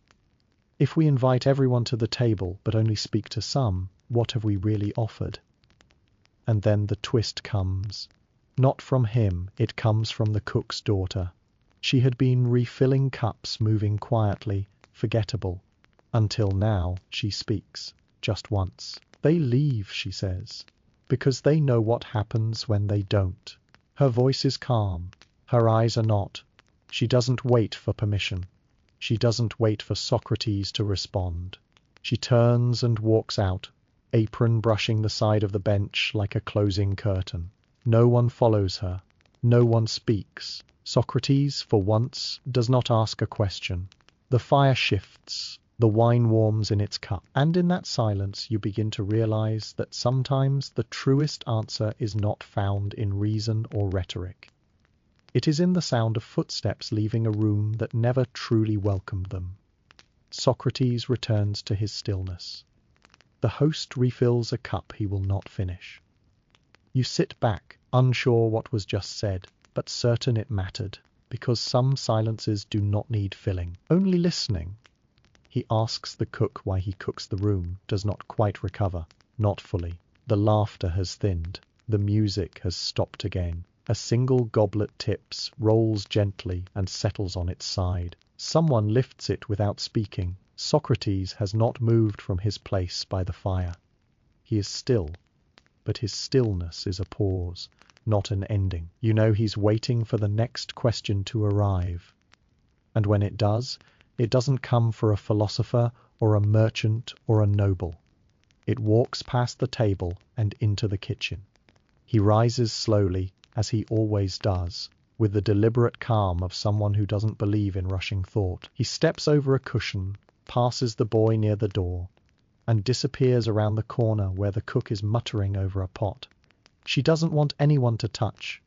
Speaker 1: If we invite everyone to the table but only speak to some, what have we really offered? And then the twist comes. Not from him, it comes from the cook's daughter. She had been refilling cups, moving quietly, forgettable. Until now, she speaks, just once. They leave, she says, because they know what happens when they don't. Her voice is calm. Her eyes are not. She doesn't wait for permission. She doesn't wait for Socrates to respond. She turns and walks out, apron brushing the side of the bench like a closing curtain. No one follows her. No one speaks. Socrates, for once, does not ask a question. The fire shifts. The wine warms in its cup. And in that silence you begin to realize that sometimes the truest answer is not found in reason or rhetoric. It is in the sound of footsteps leaving a room that never truly welcomed them. Socrates returns to his stillness. The host refills a cup he will not finish. You sit back, unsure what was just said, but certain it mattered, because some silences do not need filling, only listening. He asks the cook why he cooks the room, does not quite recover, not fully. The laughter has thinned, the music has stopped again. A single goblet tips, rolls gently, and settles on its side. Someone lifts it without speaking. Socrates has not moved from his place by the fire. He is still, but his stillness is a pause, not an ending. You know he's waiting for the next question to arrive. And when it does, it doesn't come for a philosopher or a merchant or a noble. It walks past the table and into the kitchen. He rises slowly, as he always does, with the deliberate calm of someone who doesn't believe in rushing thought. He steps over a cushion, passes the boy near the door, and disappears around the corner where the cook is muttering over a pot. She doesn't want anyone to touch.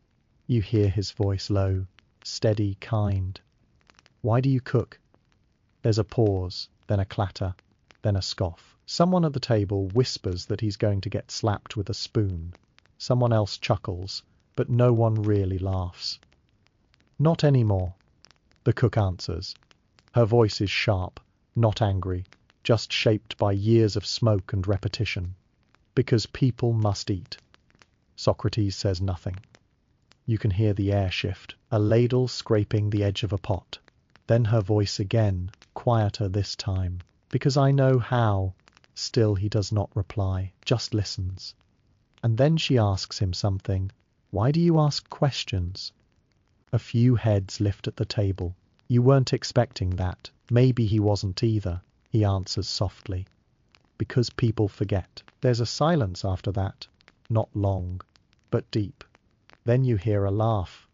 Speaker 1: You hear his voice low, steady, kind. Why do you cook? There's a pause, then a clatter, then a scoff. Someone at the table whispers that he's going to get slapped with a spoon. Someone else chuckles, but no one really laughs. Not anymore, the cook answers. Her voice is sharp, not angry, just shaped by years of smoke and repetition. Because people must eat. Socrates says nothing. You can hear the air shift, a ladle scraping the edge of a pot. Then her voice again, quieter this time. Because I know how. Still he does not reply, just listens. And then she asks him something. Why do you ask questions? A few heads lift at the table. You weren't expecting that. Maybe he wasn't either, he answers softly. Because people forget. There's a silence after that. Not long, but deep. Then you hear a laugh.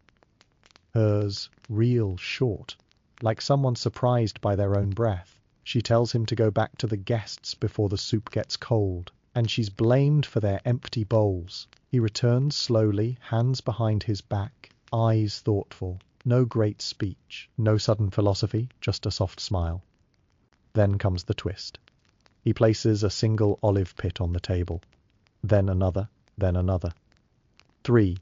Speaker 1: Hers, real short, like someone surprised by their own breath. She tells him to go back to the guests before the soup gets cold, and she's blamed for their empty bowls. He returns slowly, hands behind his back, eyes thoughtful. No great speech, no sudden philosophy, just a soft smile. Then comes the twist. He places a single olive pit on the table. Then another, then another. 3.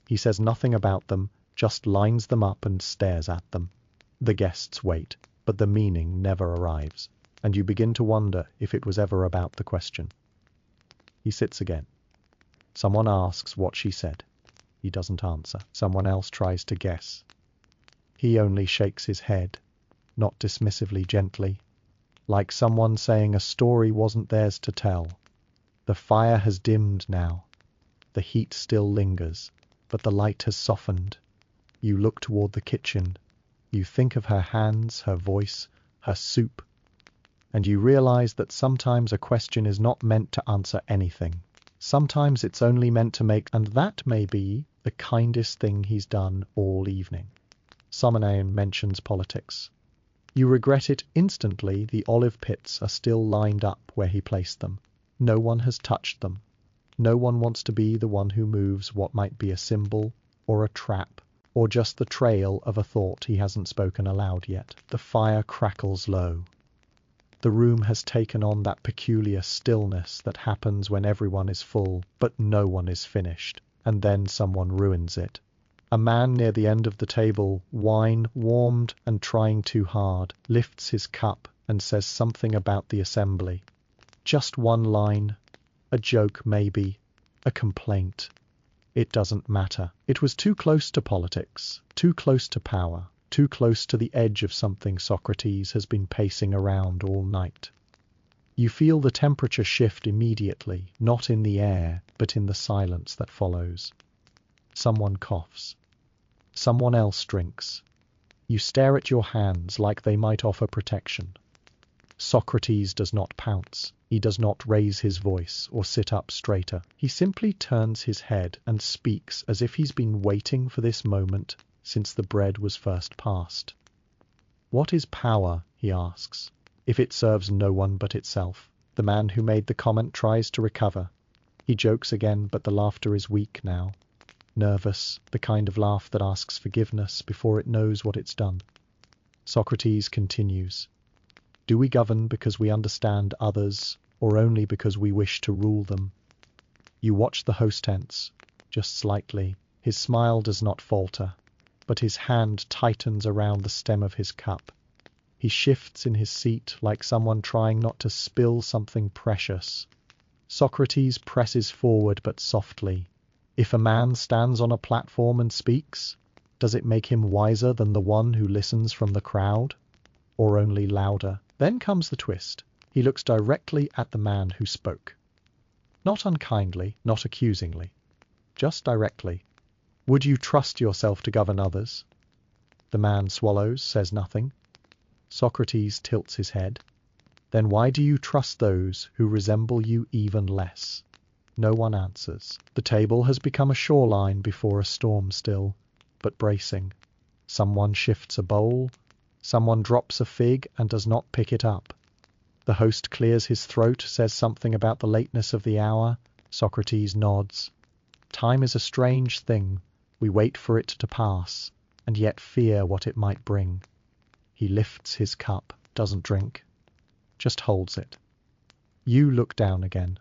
Speaker 1: He says nothing about them, just lines them up and stares at them. The guests wait, but the meaning never arrives, and you begin to wonder if it was ever about the question. He sits again. Someone asks what she said. He doesn't answer. Someone else tries to guess. He only shakes his head, not dismissively, gently, like someone saying a story wasn't theirs to tell. The fire has dimmed now. The heat still lingers, but the light has softened. You look toward the kitchen. You think of her hands, her voice, her soup, and you realize that sometimes a question is not meant to answer anything. Sometimes it's only meant to make, and that may be the kindest thing he's done all evening. Socrates mentions politics. You regret it instantly. The olive pits are still lined up where he placed them. No one has touched them. No one wants to be the one who moves what might be a symbol or a trap or just the trail of a thought he hasn't spoken aloud yet. The fire crackles low. The room has taken on that peculiar stillness that happens when everyone is full, but no one is finished, and then someone ruins it. A man near the end of the table, wine warmed and trying too hard, lifts his cup and says something about the assembly. Just one line, a joke maybe, a complaint. It doesn't matter. It was too close to politics, too close to power, too close to the edge of something Socrates has been pacing around all night. You feel the temperature shift immediately, not in the air, but in the silence that follows. Someone coughs. Someone else drinks. You stare at your hands like they might offer protection. Socrates does not pounce. He does not raise his voice or sit up straighter. He simply turns his head and speaks as if he's been waiting for this moment since the bread was first passed. What is power, he asks, if it serves no one but itself? The man who made the comment tries to recover. He jokes again, but the laughter is weak now. Nervous, the kind of laugh that asks forgiveness before it knows what it's done. Socrates continues. Do we govern because we understand others, or only because we wish to rule them? You watch the host tense, just slightly. His smile does not falter, but his hand tightens around the stem of his cup. He shifts in his seat like someone trying not to spill something precious. Socrates presses forward, but softly. If a man stands on a platform and speaks, does it make him wiser than the one who listens from the crowd? Or only louder? Then comes the twist. He looks directly at the man who spoke. Not unkindly, not accusingly. Just directly. Would you trust yourself to govern others? The man swallows, says nothing. Socrates tilts his head. Then why do you trust those who resemble you even less? No one answers. The table has become a shoreline before a storm still, but bracing. Someone shifts a bowl. Someone drops a fig and does not pick it up. The host clears his throat, says something about the lateness of the hour. Socrates nods. Time is a strange thing. We wait for it to pass, and yet fear what it might bring. He lifts his cup, doesn't drink, just holds it. You look down again.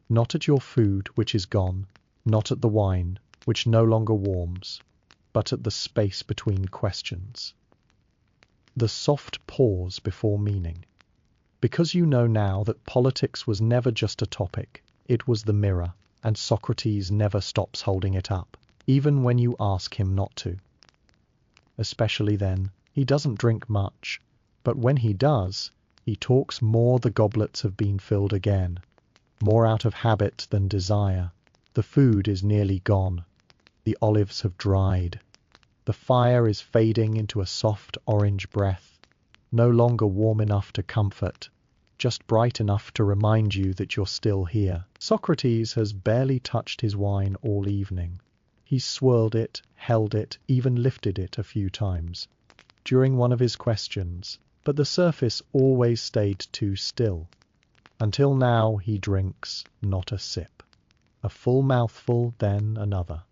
Speaker 1: Not at your food, which is gone, not at the wine, which no longer warms, but at the space between questions. The soft pause before meaning. Because you know now that politics was never just a topic, it was the mirror, and Socrates never stops holding it up, even when you ask him not to. Especially then, he doesn't drink much, but when he does, he talks more. The goblets have been filled again. More out of habit than desire. The food is nearly gone. The olives have dried. The fire is fading into a soft orange breath, no longer warm enough to comfort, just bright enough to remind you that you're still here. Socrates has barely touched his wine all evening. He's swirled it, held it, even lifted it a few times during one of his questions, but the surface always stayed too still. Until now he drinks not a sip. A full mouthful, then another.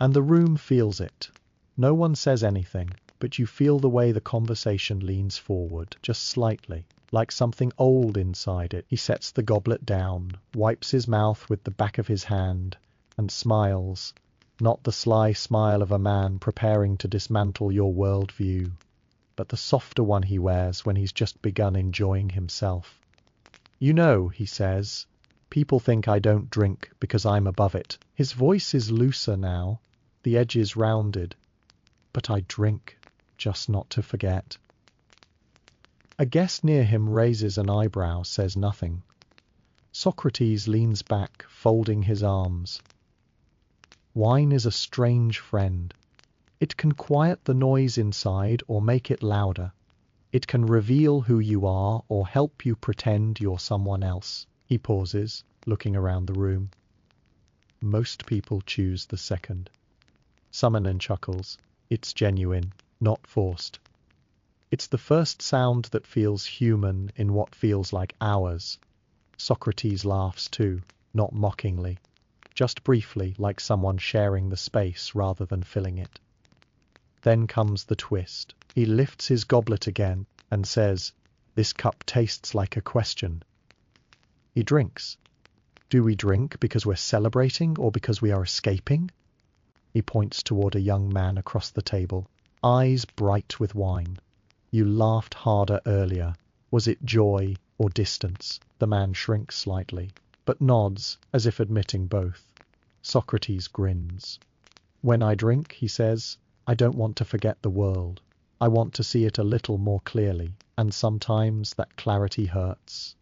Speaker 1: And the room feels it. No one says anything, but you feel the way the conversation leans forward, just slightly, like something old inside it. He sets the goblet down, wipes his mouth with the back of his hand, and smiles, not the sly smile of a man preparing to dismantle your worldview, but the softer one he wears when he's just begun enjoying himself. You know, he says, People think I don't drink because I'm above it. His voice is looser now, the edges rounded. But I drink, just not to forget. A guest near him raises an eyebrow, says nothing. Socrates leans back, folding his arms. Wine is a strange friend. It can quiet the noise inside or make it louder. It can reveal who you are or help you pretend you're someone else. He pauses, looking around the room. Most people choose the second. Samanon chuckles. It's genuine, not forced. It's the first sound that feels human in what feels like hours. Socrates laughs too, not mockingly, just briefly, like someone sharing the space rather than filling it. Then comes the twist. He lifts his goblet again and says, "This cup tastes like a question." He drinks. Do we drink because we're celebrating or because we are escaping? He points toward a young man across the table, eyes bright with wine. You laughed harder earlier. Was it joy or distance? The man shrinks slightly, but nods as if admitting both. Socrates grins. When I drink, he says, I don't want to forget the world. I want to see it a little more clearly, and sometimes that clarity hurts.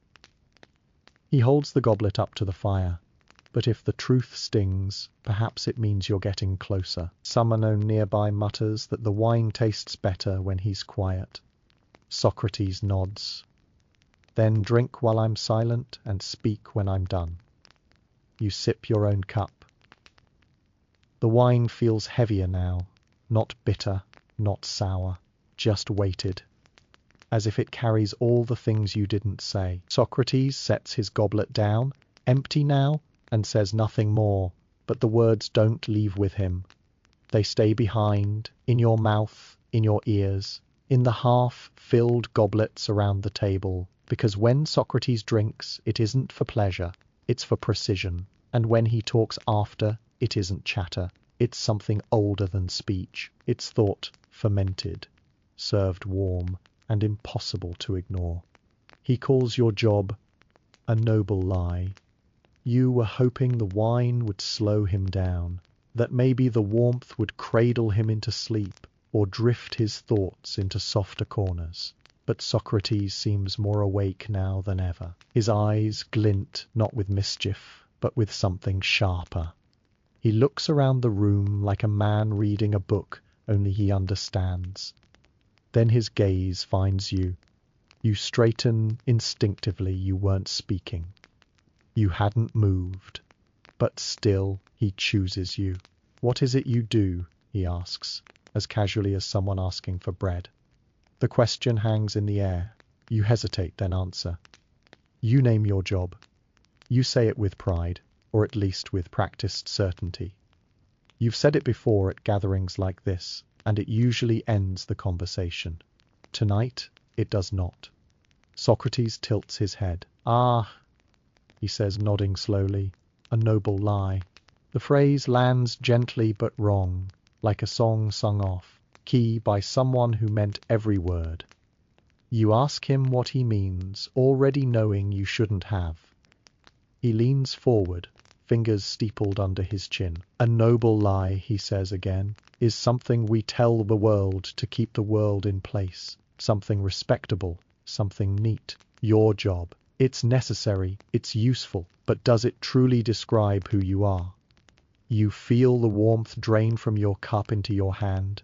Speaker 1: He holds the goblet up to the fire. But if the truth stings, perhaps it means you're getting closer. Someone nearby mutters that the wine tastes better when he's quiet. Socrates nods. Then drink while I'm silent and speak when I'm done. You sip your own cup. The wine feels heavier now, not bitter, not sour, just weighted, as if it carries all the things you didn't say. Socrates sets his goblet down, empty now, and says nothing more, but the words don't leave with him. They stay behind, in your mouth, in your ears, in the half-filled goblets around the table, because when Socrates drinks, it isn't for pleasure, it's for precision, and when he talks after, it isn't chatter, it's something older than speech, it's thought fermented, served warm, and impossible to ignore. He calls your job a noble lie. You were hoping the wine would slow him down, that maybe the warmth would cradle him into sleep, or drift his thoughts into softer corners. But Socrates seems more awake now than ever. His eyes glint not with mischief, but with something sharper. He looks around the room like a man reading a book, only he understands. Then his gaze finds you. You straighten instinctively. You weren't speaking. You hadn't moved, but still he chooses you. What is it you do? He asks, as casually as someone asking for bread. The question hangs in the air. You hesitate, then answer. You name your job. You say it with pride, or at least with practiced certainty. You've said it before at gatherings like this, and it usually ends the conversation. Tonight, it does not. Socrates tilts his head. Ah, he says, nodding slowly, a noble lie. The phrase lands gently but wrong, like a song sung off, key by someone who meant every word. You ask him what he means, already knowing you shouldn't have. He leans forward, fingers steepled under his chin. A noble lie, he says again, is something we tell the world to keep the world in place, something respectable, something neat. Your job. It's necessary, it's useful, but does it truly describe who you are? You feel the warmth drain from your cup into your hand.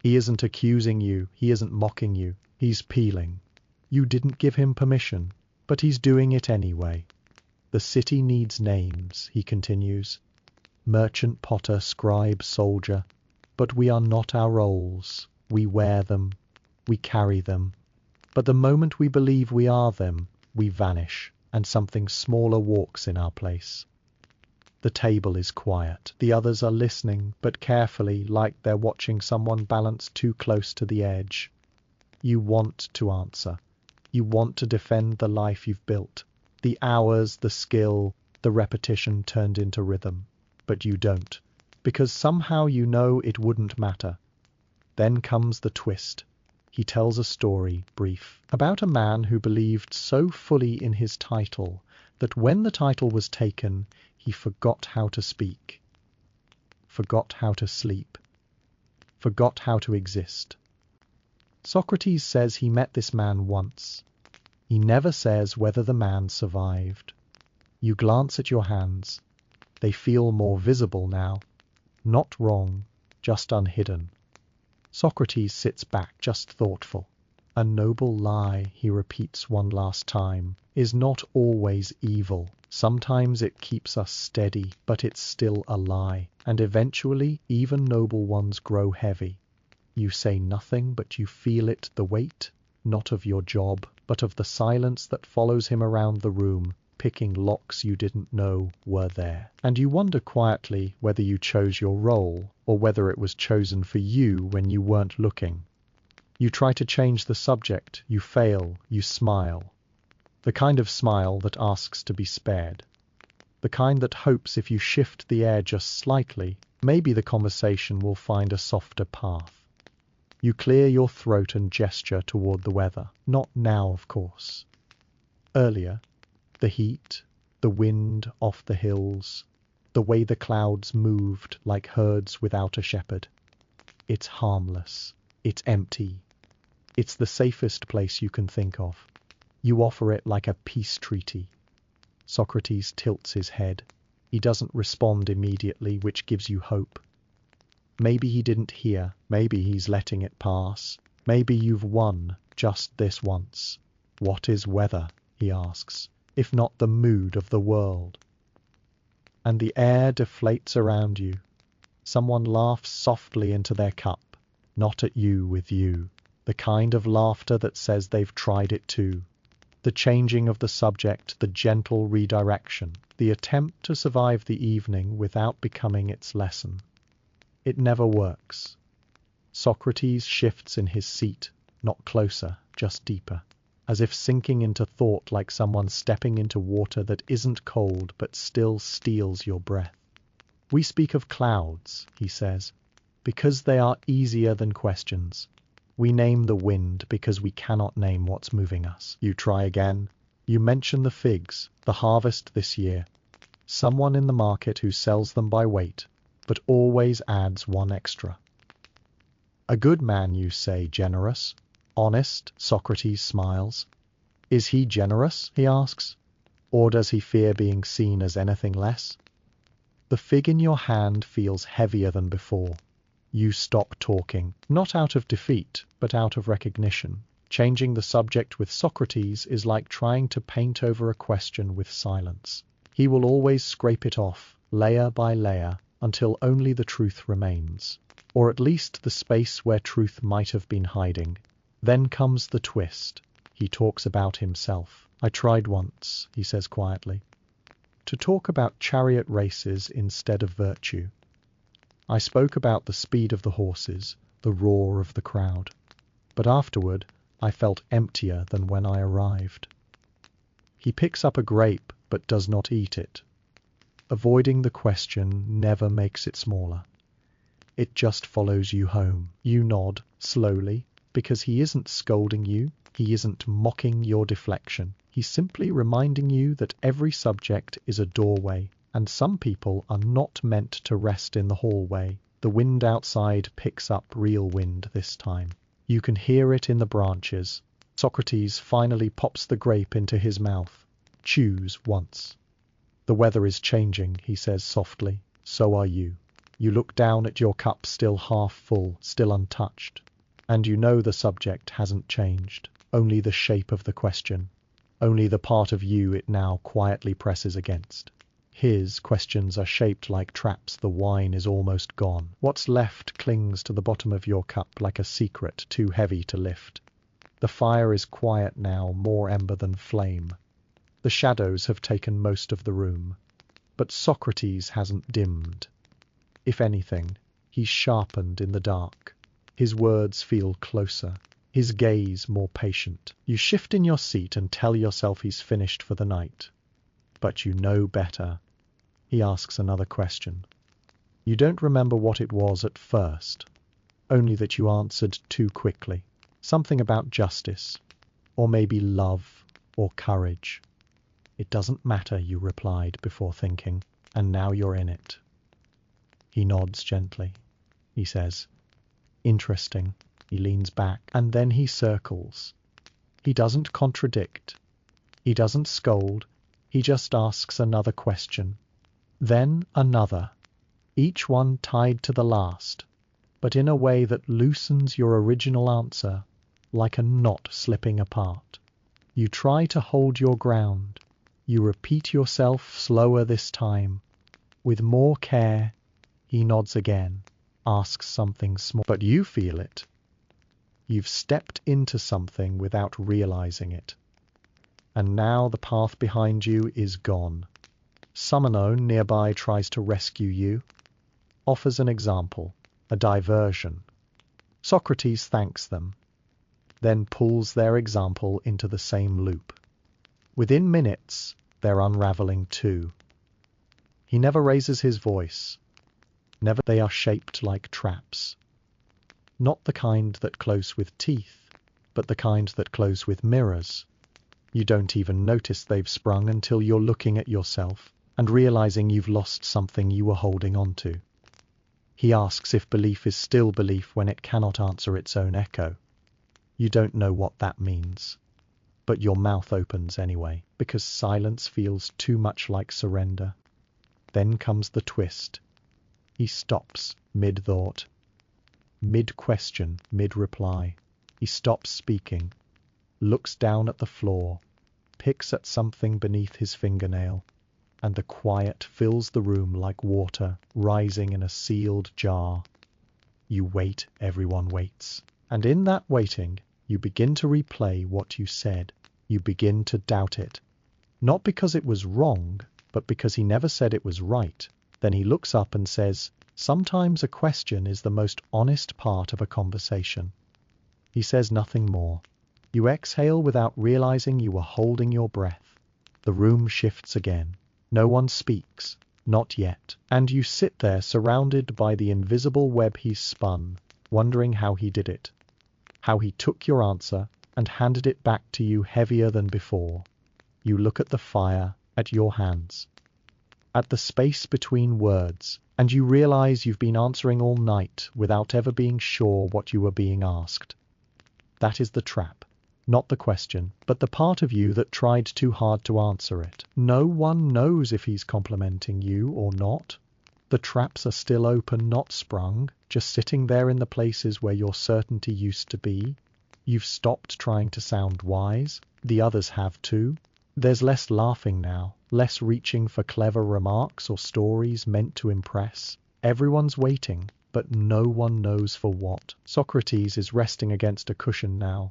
Speaker 1: He isn't accusing you, he isn't mocking you, he's peeling. You didn't give him permission, but he's doing it anyway. The city needs names, he continues. Merchant, potter, scribe, soldier. But we are not our roles. We wear them, we carry them. But the moment we believe we are them, we vanish, and something smaller walks in our place. The table is quiet. The others are listening, but carefully, like they're watching someone balanced too close to the edge. You want to answer. You want to defend the life you've built. The hours, the skill, the repetition turned into rhythm. But you don't, because somehow you know it wouldn't matter. Then comes the twist. He tells a story, brief, about a man who believed so fully in his title that when the title was taken, he forgot how to speak, forgot how to sleep, forgot how to exist. Socrates says he met this man once. He never says whether the man survived. You glance at your hands. They feel more visible now. Not wrong, just unhidden. Socrates sits back, just thoughtful. A noble lie, he repeats one last time, is not always evil. Sometimes it keeps us steady, but it's still a lie. And eventually, even noble ones grow heavy. You say nothing, but you feel it, the weight, not of your job, but of the silence that follows him around the room, picking locks you didn't know were there. And you wonder quietly whether you chose your role, or whether it was chosen for you when you weren't looking. You try to change the subject, you fail, you smile. The kind of smile that asks to be spared. The kind that hopes if you shift the air just slightly, maybe the conversation will find a softer path. You clear your throat and gesture toward the weather. Not now, of course. Earlier, the heat, the wind off the hills, the way the clouds moved like herds without a shepherd. It's harmless. It's empty. It's the safest place you can think of. You offer it like a peace treaty. Socrates tilts his head. He doesn't respond immediately, which gives you hope. Maybe he didn't hear. Maybe he's letting it pass. Maybe you've won just this once. What is weather, he asks, if not the mood of the world? And the air deflates around you. Someone laughs softly into their cup, not at you with you. The kind of laughter that says they've tried it too. The changing of the subject, the gentle redirection, the attempt to survive the evening without becoming its lesson. It never works. Socrates shifts in his seat, not closer, just deeper, as if sinking into thought like someone stepping into water that isn't cold but still steals your breath. We speak of clouds, he says, because they are easier than questions. We name the wind because we cannot name what's moving us. You try again. You mention the figs, the harvest this year. Someone in the market who sells them by weight, but always adds one extra. A good man, you say, generous, honest. Socrates smiles. Is he generous, he asks, or does he fear being seen as anything less? The fig in your hand feels heavier than before. You stop talking, not out of defeat, but out of recognition. Changing the subject with Socrates is like trying to paint over a question with silence. He will always scrape it off, layer by layer, until only the truth remains, or at least the space where truth might have been hiding. Then comes the twist. He talks about himself. I tried once, he says quietly, to talk about chariot races instead of virtue. I spoke about the speed of the horses, the roar of the crowd. But afterward, I felt emptier than when I arrived. He picks up a grape, but does not eat it. Avoiding the question never makes it smaller. It just follows you home. You nod, slowly, because he isn't scolding you. He isn't mocking your deflection. He's simply reminding you that every subject is a doorway, and some people are not meant to rest in the hallway. The wind outside picks up real wind this time. You can hear it in the branches. Socrates finally pops the grape into his mouth. Choose once. The weather is changing, he says softly. So are you. You look down at your cup still half full, still untouched. And you know the subject hasn't changed. Only the shape of the question. Only the part of you it now quietly presses against. His questions are shaped like traps. The wine is almost gone. What's left clings to the bottom of your cup like a secret too heavy to lift. The fire is quiet now, more ember than flame. The shadows have taken most of the room. But Socrates hasn't dimmed. If anything, he's sharpened in the dark. His words feel closer. His gaze more patient. You shift in your seat and tell yourself he's finished for the night. But you know better. He asks another question. You don't remember what it was at first, only that you answered too quickly. Something about justice, or maybe love, or courage. It doesn't matter, you replied before thinking, and now you're in it. He nods gently. He says, interesting. He leans back, and then he circles. He doesn't contradict. He doesn't scold. He just asks another question. Then another. Each one tied to the last, but in a way that loosens your original answer, like a knot slipping apart. You try to hold your ground. You repeat yourself slower this time. With more care, he nods again, asks something small, but you feel it. You've stepped into something without realizing it. And now the path behind you is gone. Some unknown nearby tries to rescue you, offers an example, a diversion. Socrates thanks them, then pulls their example into the same loop. Within minutes, they're unraveling too. He never raises his voice. Never. They are shaped like traps. Not the kind that close with teeth, but the kind that close with mirrors. You don't even notice they've sprung until you're looking at yourself and realizing you've lost something you were holding on to. He asks if belief is still belief when it cannot answer its own echo. You don't know what that means, but your mouth opens anyway, because silence feels too much like surrender. Then comes the twist. He stops mid-thought, mid-question, mid-reply. He stops speaking, looks down at the floor, picks at something beneath his fingernail, and the quiet fills the room like water rising in a sealed jar. You wait, everyone waits. And in that waiting, you begin to replay what you said. You begin to doubt it. Not because it was wrong, but because he never said it was right. Then he looks up and says, sometimes a question is the most honest part of a conversation. He says nothing more. You exhale without realizing you were holding your breath. The room shifts again. No one speaks, not yet. And you sit there surrounded by the invisible web he's spun, wondering how he did it. How he took your answer and handed it back to you heavier than before. You look at the fire, at your hands, at the space between words, and you realize you've been answering all night without ever being sure what you were being asked. That is the trap. Not the question, but the part of you that tried too hard to answer it. No one knows if he's complimenting you or not. The traps are still open, not sprung, just sitting there in the places where your certainty used to be. You've stopped trying to sound wise. The others have too. There's less laughing now, less reaching for clever remarks or stories meant to impress. Everyone's waiting, but no one knows for what. Socrates is resting against a cushion now.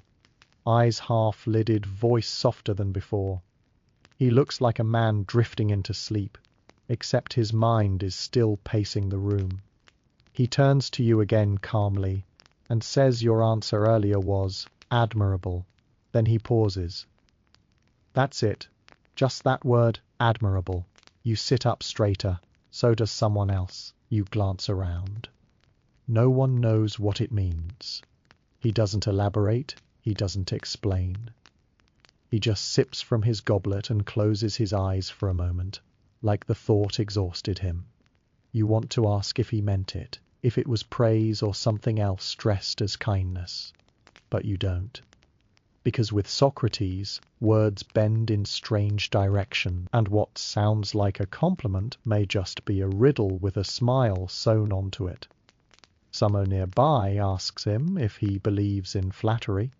Speaker 1: Eyes half-lidded, voice softer than before. He looks like a man drifting into sleep, except his mind is still pacing the room. He turns to you again calmly, and says your answer earlier was admirable. Then he pauses. That's it. Just that word, admirable. You sit up straighter. So does someone else. You glance around. No one knows what it means. He doesn't elaborate. He doesn't explain. He just sips from his goblet and closes his eyes for a moment, like the thought exhausted him. You want to ask if he meant it, if it was praise or something else dressed as kindness, but you don't. Because with Socrates, words bend in strange direction, and what sounds like a compliment may just be a riddle with a smile sewn onto it. Someone nearby asks him if he believes in flattery.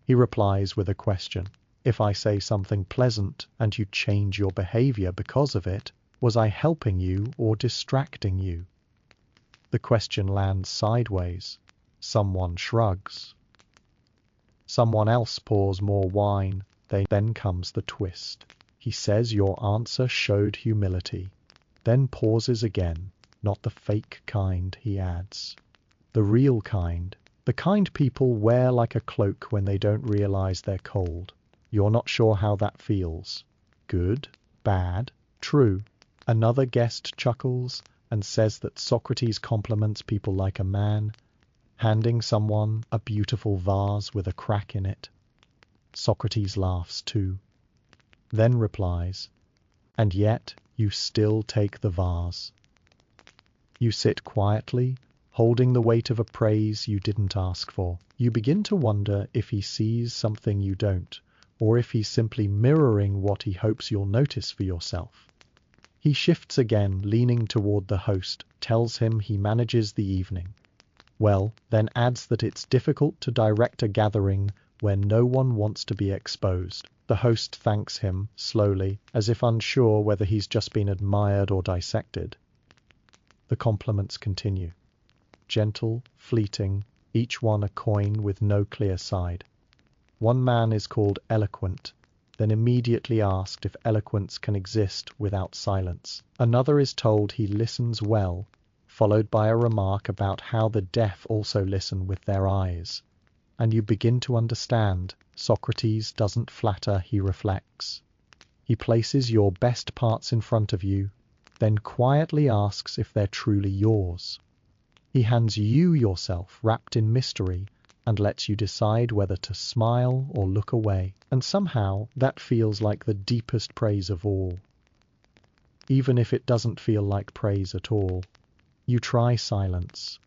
Speaker 1: He replies with a question. If I say something pleasant and you change your behavior because of it, was I helping you or distracting you? The question lands sideways. Someone shrugs. Someone else pours more wine. Then comes the twist. He says your answer showed humility. Then pauses again. Not the fake kind, he adds. The real kind. The kind people wear like a cloak when they don't realize they're cold. You're not sure how that feels. Good, bad, true. Another guest chuckles and says that Socrates compliments people like a man, handing someone a beautiful vase with a crack in it. Socrates laughs too. then replies, "And yet you still take the vase." You sit quietly, holding the weight of a praise you didn't ask for. You begin to wonder if he sees something you don't, or if he's simply mirroring what he hopes you'll notice for yourself. He shifts again, leaning toward the host, tells him he manages the evening. Well, then adds that it's difficult to direct a gathering where no one wants to be exposed. The host thanks him, slowly, as if unsure whether he's just been admired or dissected. The compliments continue. Gentle, fleeting, each one a coin with no clear side. One man is called eloquent, then immediately asked if eloquence can exist without silence. Another is told he listens well, followed by a remark about how the deaf also listen with their eyes. And you begin to understand, Socrates doesn't flatter, he reflects. He places your best parts in front of you, then quietly asks if they're truly yours. He hands you yourself wrapped in mystery and lets you decide whether to smile or look away. And somehow that feels like the deepest praise of all. Even if it doesn't feel like praise at all, you try silence.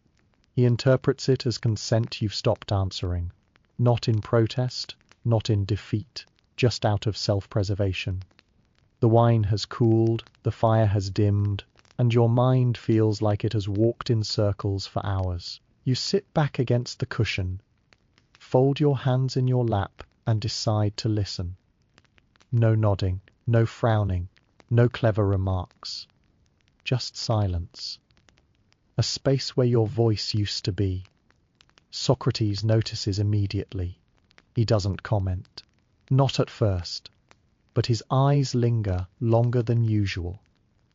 Speaker 1: He interprets it as consent you've stopped answering. Not in protest, not in defeat, just out of self-preservation. The wine has cooled, the fire has dimmed, and your mind feels like it has walked in circles for hours. You sit back against the cushion, fold your hands in your lap, and decide to listen. No nodding, no frowning, no clever remarks. Just silence. A space where your voice used to be. Socrates notices immediately. He doesn't comment. Not at first. But his eyes linger longer than usual,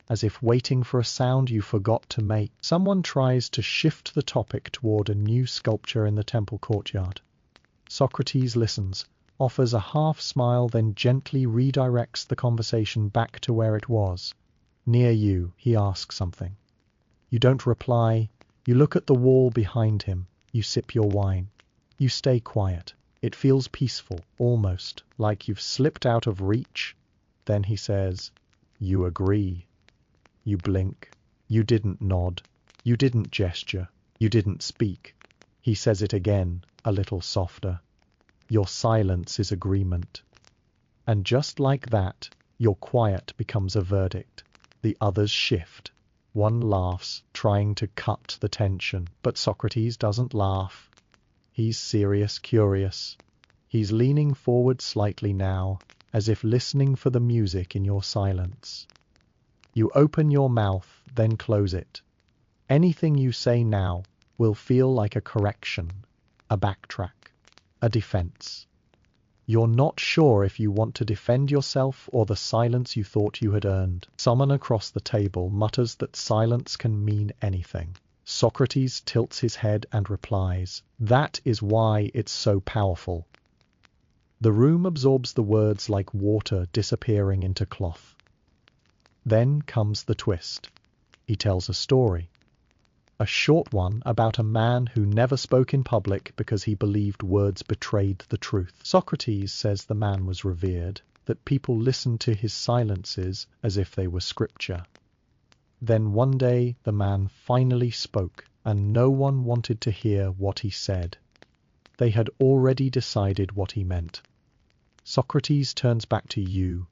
Speaker 1: as if waiting for a sound you forgot to make. Someone tries to shift the topic toward a new sculpture in the temple courtyard. Socrates listens, offers a half smile, then gently redirects the conversation back to where it was. Near you, he asks something. You don't reply. You look at the wall behind him. You sip your wine. You stay quiet. It feels peaceful, almost like you've slipped out of reach. Then he says, "You agree." You blink. You didn't nod. You didn't gesture. You didn't speak. He says it again, a little softer. Your silence is agreement. And just like that, your quiet becomes a verdict. The others shift. One laughs, trying to cut the tension. But Socrates doesn't laugh. He's serious, curious. He's leaning forward slightly now, as if listening for the music in your silence. You open your mouth, then close it. Anything you say now will feel like a correction, a backtrack, a defense. You're not sure if you want to defend yourself or the silence you thought you had earned. Someone across the table mutters that silence can mean anything. Socrates tilts his head and replies, "That is why it's so powerful." The room absorbs the words like water disappearing into cloth. Then comes the twist. He tells a story. A short one about a man who never spoke in public because he believed words betrayed the truth. Socrates says the man was revered, that people listened to his silences as if they were scripture. Then one day the man finally spoke, and no one wanted to hear what he said. They had already decided what he meant. Socrates turns back to you.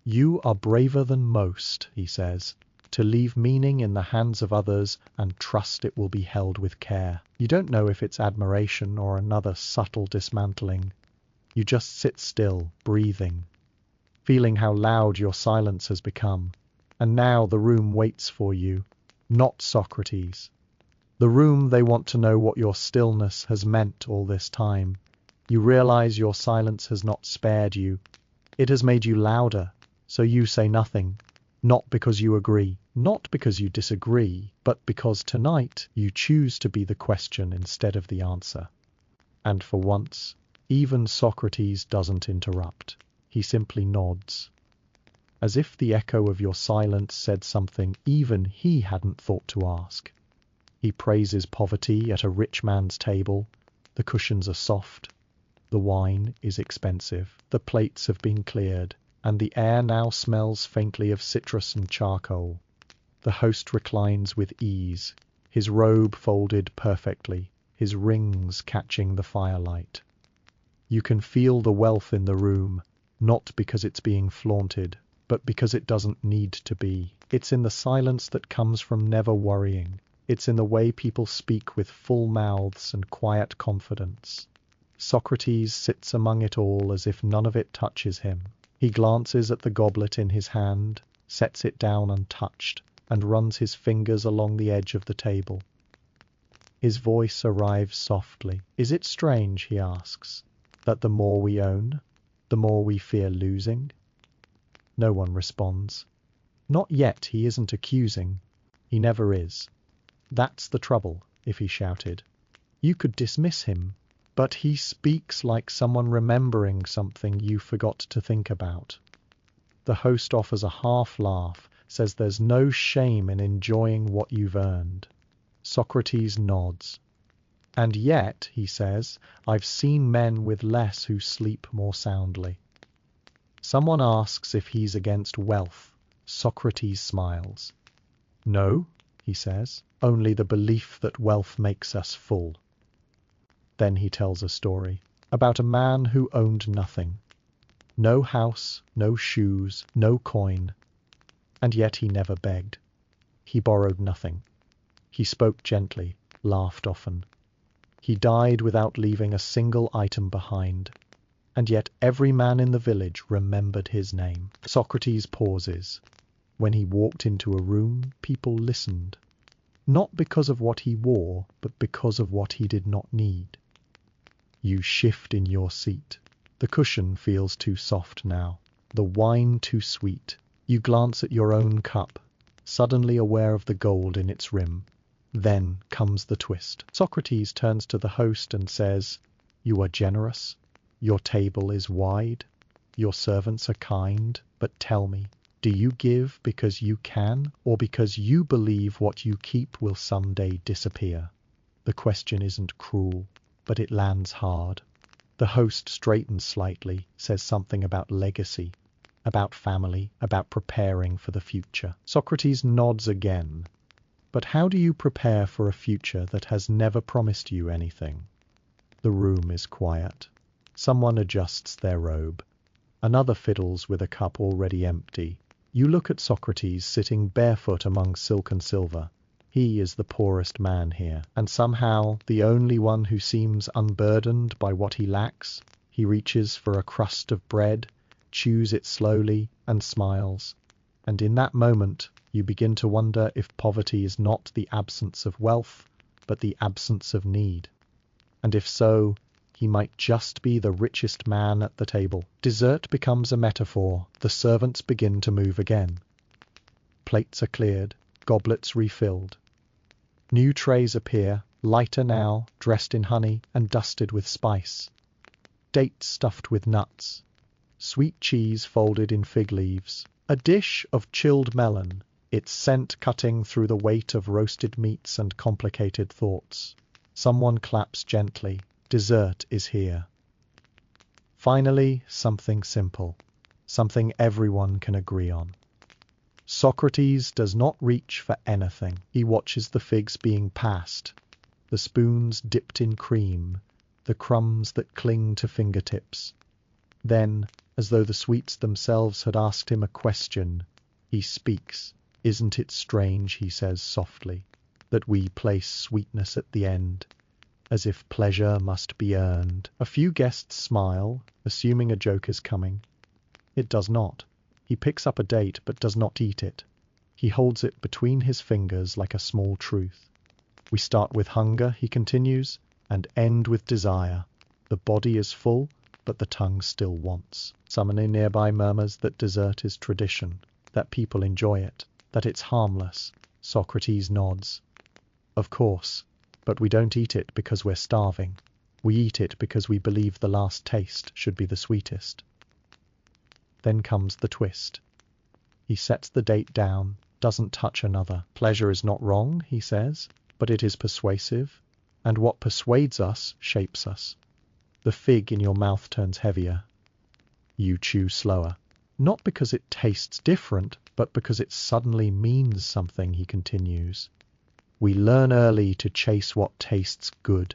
Speaker 1: You are braver than most, he says, to leave meaning in the hands of others and trust it will be held with care. You don't know if it's admiration or another subtle dismantling. You just sit still, breathing, feeling how loud your silence has become. And now the room waits for you, not Socrates. The room, they want to know what your stillness has meant all this time. You realize your silence has not spared you. It has made you louder, so you say nothing. Not because you agree, not because you disagree, but because tonight you choose to be the question instead of the answer. And for once, even Socrates doesn't interrupt. He simply nods, as if the echo of your silence said something even he hadn't thought to ask. He praises poverty at a rich man's table. The cushions are soft. The wine is expensive. The plates have been cleared. and the air now smells faintly of citrus and charcoal. The host reclines with ease, his robe folded perfectly, his rings catching the firelight. You can feel the wealth in the room, not because it's being flaunted, but because it doesn't need to be. It's in the silence that comes from never worrying. It's in the way people speak with full mouths and quiet confidence. Socrates sits among it all as if none of it touches him. He glances at the goblet in his hand, sets it down untouched, and runs his fingers along the edge of the table. His voice arrives softly. Is it strange, he asks, that the more we own, the more we fear losing? No one responds. Not yet. He isn't accusing. He never is. That's the trouble, if he shouted. You could dismiss him, but he speaks like someone remembering something you forgot to think about. The host offers a half laugh, says there's no shame in enjoying what you've earned. Socrates nods. And yet, he says, I've seen men with less who sleep more soundly. Someone asks if he's against wealth. Socrates smiles. No, he says, only the belief that wealth makes us full. Then he tells a story about a man who owned nothing. No house, no shoes, no coin. And yet he never begged. He borrowed nothing. He spoke gently, laughed often. He died without leaving a single item behind. And yet every man in the village remembered his name. Socrates pauses. When he walked into a room, people listened. Not because of what he wore, but because of what he did not need. You shift in your seat. The cushion feels too soft now. The wine too sweet. You glance at your own cup, suddenly aware of the gold in its rim. Then comes the twist. Socrates turns to the host and says, You are generous. Your table is wide. Your servants are kind. But tell me, do you give because you can, or because you believe what you keep will someday disappear? The question isn't cruel, but it lands hard. The host straightens slightly, says something about legacy, about family, about preparing for the future. Socrates nods again. But how do you prepare for a future that has never promised you anything? The room is quiet. Someone adjusts their robe. Another fiddles with a cup already empty. You look at Socrates sitting barefoot among silk and silver. He is the poorest man here, and somehow the only one who seems unburdened by what he lacks. He reaches for a crust of bread, chews it slowly, and smiles. And in that moment, you begin to wonder if poverty is not the absence of wealth, but the absence of need. And if so, he might just be the richest man at the table. Dessert becomes a metaphor. The servants begin to move again. Plates are cleared, goblets refilled. New trays appear, lighter now, dressed in honey and dusted with spice. Dates stuffed with nuts. Sweet cheese folded in fig leaves. A dish of chilled melon, its scent cutting through the weight of roasted meats and complicated thoughts. Someone claps gently. Dessert is here. Finally, something simple. Something everyone can agree on. Socrates does not reach for anything. He watches the figs being passed, the spoons dipped in cream, the crumbs that cling to fingertips. Then, as though the sweets themselves had asked him a question, he speaks. Isn't it strange, he says softly, that we place sweetness at the end, as if pleasure must be earned? A few guests smile, assuming a joke is coming. It does not. He picks up a date but does not eat it. He holds it between his fingers like a small truth. We start with hunger, he continues, and end with desire. The body is full, but the tongue still wants. Someone nearby murmurs that dessert is tradition, that people enjoy it, that it's harmless. Socrates nods. Of course, but we don't eat it because we're starving. We eat it because we believe the last taste should be the sweetest. Then comes the twist. He sets the date down, doesn't touch another. Pleasure is not wrong, he says, but it is persuasive, and what persuades us shapes us. The fig in your mouth turns heavier. You chew slower. Not because it tastes different, but because it suddenly means something, he continues. We learn early to chase what tastes good.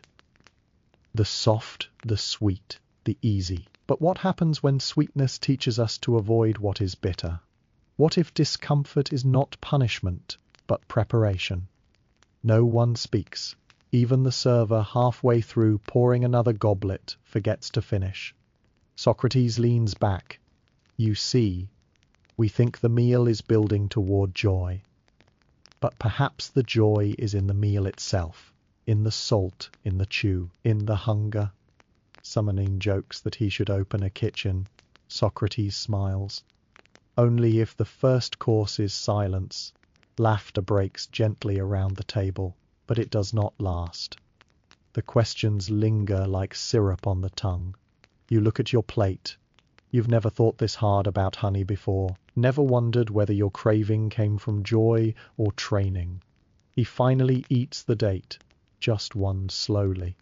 Speaker 1: The soft, the sweet, the easy. But what happens when sweetness teaches us to avoid what is bitter? What if discomfort is not punishment, but preparation? No one speaks. Even the server, halfway through pouring another goblet, forgets to finish. Socrates leans back. You see, we think the meal is building toward joy. But perhaps the joy is in the meal itself, in the salt, in the chew, in the hunger. Summoning jokes that he should open a kitchen. Socrates smiles. Only if the first course is silence. Laughter breaks gently around the table, but it does not last. The questions linger like syrup on the tongue. You look at your plate. You've never thought this hard about honey before, never wondered whether your craving came from joy or training. He finally eats the date, just one slowly.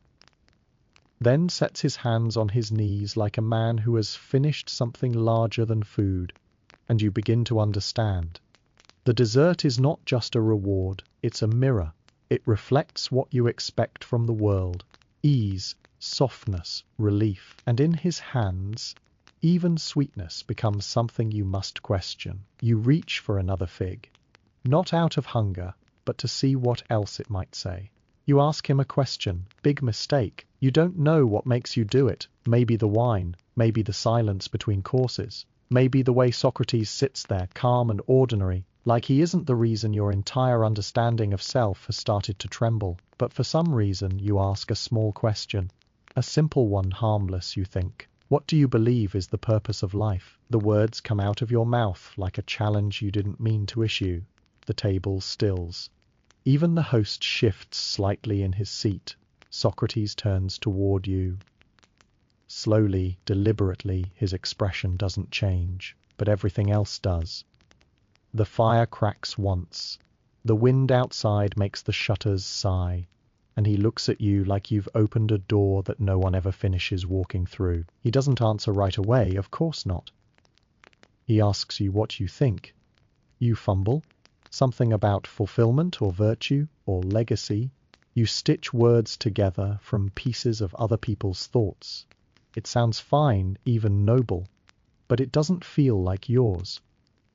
Speaker 1: Then sets his hands on his knees like a man who has finished something larger than food, and you begin to understand. The dessert is not just a reward, it's a mirror. It reflects what you expect from the world. Ease, softness, relief. And in his hands, even sweetness becomes something you must question. You reach for another fig, not out of hunger, but to see what else it might say. You ask him a question. Big mistake. You don't know what makes you do it. Maybe the wine, maybe the silence between courses, maybe the way Socrates sits there, calm and ordinary, like he isn't the reason your entire understanding of self has started to tremble. But for some reason you ask a small question. A simple one, harmless, you think. What do you believe is the purpose of life? The words come out of your mouth like a challenge you didn't mean to issue. The table stills. Even the host shifts slightly in his seat. Socrates turns toward you. Slowly, deliberately, his expression doesn't change, but everything else does. The fire cracks once. The wind outside makes the shutters sigh, and he looks at you like you've opened a door that no one ever finishes walking through. He doesn't answer right away, of course not. He asks you what you think. You fumble. Something about fulfillment or virtue or legacy. You stitch words together from pieces of other people's thoughts. It sounds fine, even noble, but it doesn't feel like yours.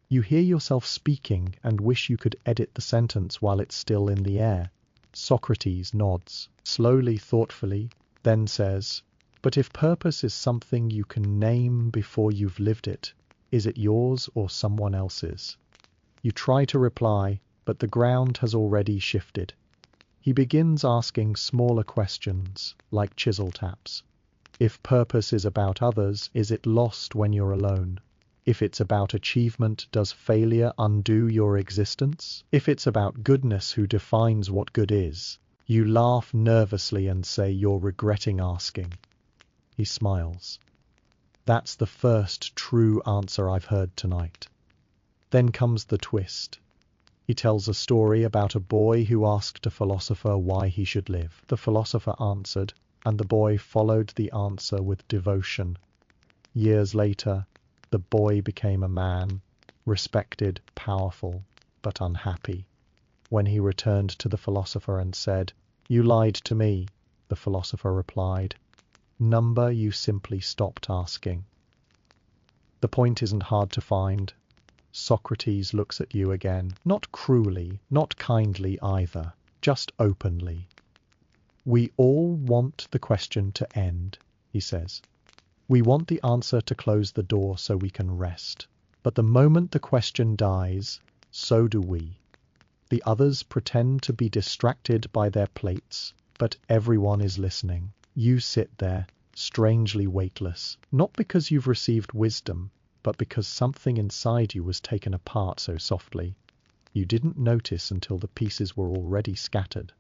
Speaker 1: You hear yourself speaking and wish you could edit the sentence while it's still in the air. Socrates nods, slowly, thoughtfully, then says, "But if purpose is something you can name before you've lived it, is it yours or someone else's?" You try to reply, but the ground has already shifted. He begins asking smaller questions, like chisel taps. If purpose is about others, is it lost when you're alone? If it's about achievement, does failure undo your existence? If it's about goodness, who defines what good is? You laugh nervously and say you're regretting asking. He smiles. That's the first true answer I've heard tonight. Then comes the twist. He tells a story about a boy who asked a philosopher why he should live. The philosopher answered, and the boy followed the answer with devotion. Years later, the boy became a man, respected, powerful, but unhappy. When he returned to the philosopher and said, "You lied to me," the philosopher replied, "Number you simply stopped asking." The point isn't hard to find. Socrates looks at you again, not cruelly, not kindly either, just openly. "We all want the question to end," he says. "We want the answer to close the door so we can rest. But the moment the question dies, so do we. The others pretend to be distracted by their plates, but everyone is listening. You sit there, strangely weightless, not because you've received wisdom, but because something inside you was taken apart so softly. You didn't notice until the pieces were already scattered.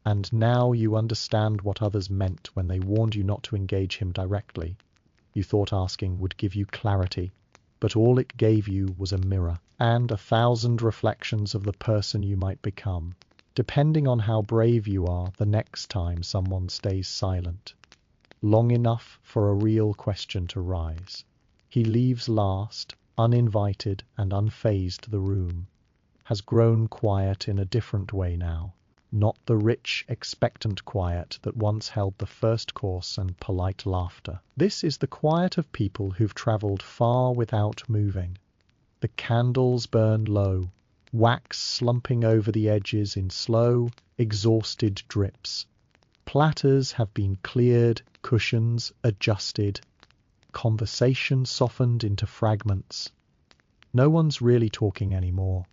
Speaker 1: And now you understand what others meant when they warned you not to engage him directly. You thought asking would give you clarity, but all it gave you was a mirror, and 1,000 reflections of the person you might become, depending on how brave you are the next time someone stays silent, long enough for a real question to rise." He leaves last, uninvited and unfazed. The room has grown quiet in a different way now. Not the rich, expectant quiet that once held the first course and polite laughter. This is the quiet of people who've travelled far without moving. The candles burn low, wax slumping over the edges in slow, exhausted drips. Platters have been cleared, cushions adjusted, conversation softened into fragments. No one's really talking anymore.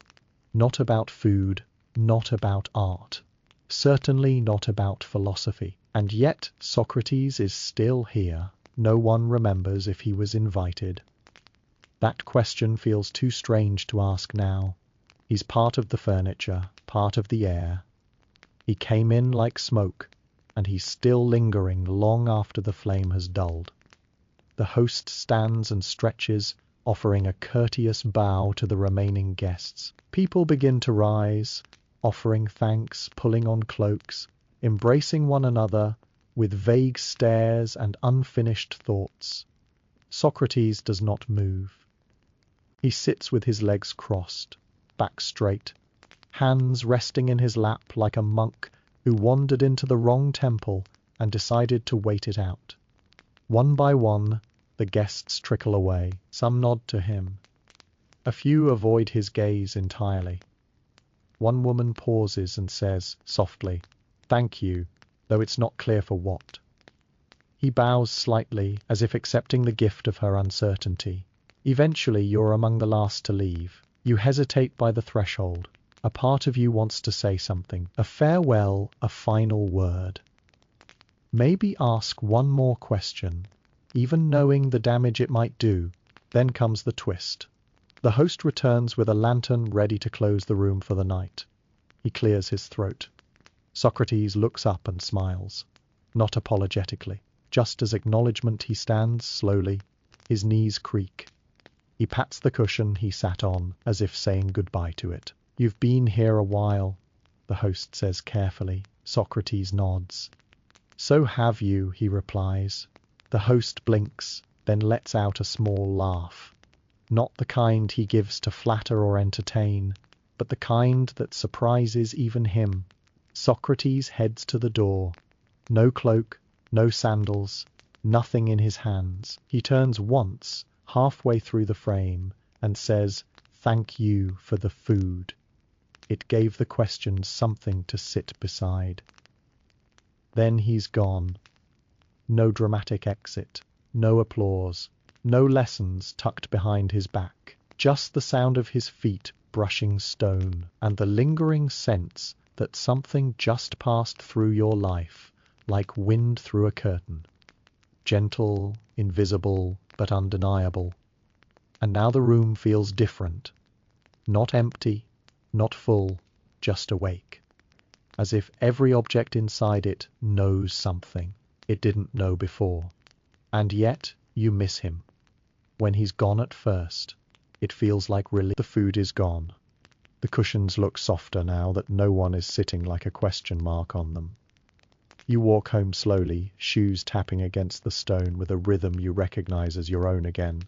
Speaker 1: Not about food, not about art, certainly not about philosophy. And yet Socrates is still here. No one remembers if he was invited. That question feels too strange to ask now. He's part of the furniture, part of the air. He came in like smoke, and he's still lingering long after the flame has dulled. The host stands and stretches, offering a courteous bow to the remaining guests. People begin to rise, offering thanks, pulling on cloaks, embracing one another with vague stares and unfinished thoughts. Socrates does not move. He sits with his legs crossed, back straight, hands resting in his lap like a monk who wandered into the wrong temple and decided to wait it out. One by one, the guests trickle away. Some nod to him. A few avoid his gaze entirely. One woman pauses and says, softly, "Thank you," though it's not clear for what. He bows slightly, as if accepting the gift of her uncertainty. Eventually, you're among the last to leave. You hesitate by the threshold. A part of you wants to say something. A farewell, a final word. Maybe ask one more question, even knowing the damage it might do. Then comes the twist. The host returns with a lantern ready to close the room for the night. He clears his throat. Socrates looks up and smiles. Not apologetically. Just as acknowledgement, he stands slowly. His knees creak. He pats the cushion he sat on, as if saying goodbye to it. "You've been here a while," the host says carefully. Socrates nods. "So have you," he replies. The host blinks, then lets out a small laugh. Not the kind he gives to flatter or entertain, but the kind that surprises even him. Socrates heads to the door. No cloak, no sandals, nothing in his hands. He turns once, halfway through the frame, and says, "Thank you for the food." It gave the questions something to sit beside. Then he's gone. No dramatic exit, no applause, no lessons tucked behind his back, just the sound of his feet brushing stone, and the lingering sense that something just passed through your life, like wind through a curtain. Gentle, invisible, but undeniable. And now the room feels different. Not empty, not full, just awake. As if every object inside it knows something it didn't know before. And yet, you miss him. When he's gone at first, it feels like relief. The food is gone. The cushions look softer now that no one is sitting like a question mark on them. You walk home slowly, shoes tapping against the stone with a rhythm you recognize as your own again.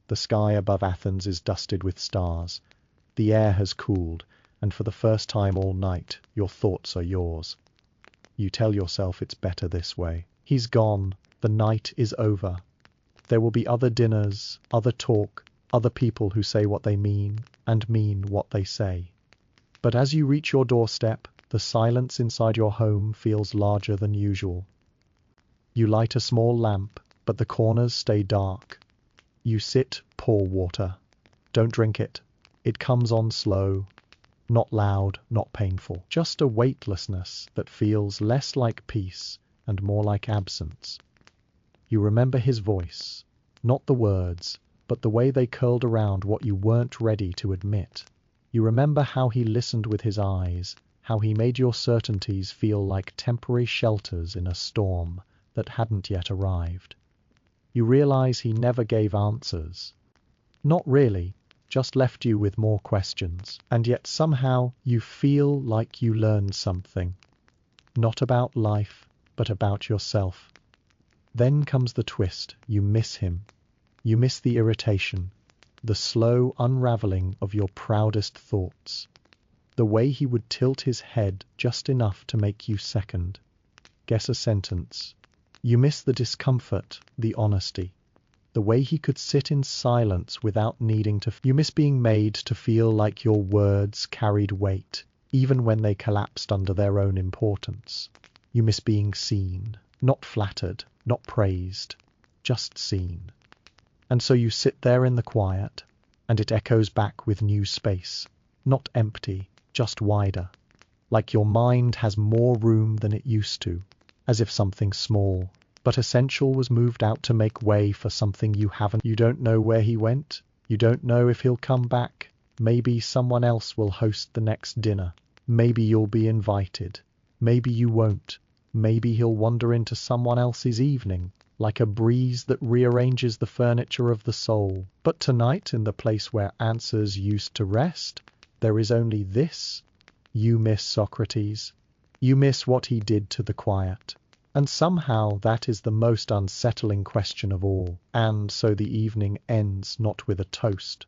Speaker 1: The sky above Athens is dusted with stars. The air has cooled, and for the first time all night, your thoughts are yours. You tell yourself it's better this way. He's gone. The night is over. There will be other dinners, other talk, other people who say what they mean and mean what they say. But as you reach your doorstep, the silence inside your home feels larger than usual. You light a small lamp, but the corners stay dark. You sit, pour water. Don't drink it. It comes on slow. Not loud, not painful. Just a weightlessness that feels less like peace and more like absence. You remember his voice, not the words, but the way they curled around what you weren't ready to admit. You remember how he listened with his eyes, how he made your certainties feel like temporary shelters in a storm that hadn't yet arrived. You realize he never gave answers. Not really, just left you with more questions. And yet somehow you feel like you learned something. Not about life, but about yourself. Then comes the twist. You miss him. You miss the irritation, the slow unraveling of your proudest thoughts, the way he would tilt his head just enough to make you second. Guess a sentence. You miss the discomfort, the honesty, the way he could sit in silence without needing to. You miss being made to feel like your words carried weight, even when they collapsed under their own importance. You miss being seen, not flattered, not praised, just seen. And so you sit there in the quiet, and it echoes back with new space, not empty, just wider, like your mind has more room than it used to, as if something small but essential was moved out to make way for something you haven't. You don't know where he went. You don't know if he'll come back. Maybe someone else will host the next dinner. Maybe you'll be invited. Maybe you won't. Maybe he'll wander into someone else's evening, like a breeze that rearranges the furniture of the soul. But tonight, in the place where answers used to rest, there is only this. You miss Socrates. You miss what he did to the quiet. And somehow that is the most unsettling question of all. And so the evening ends not with a toast,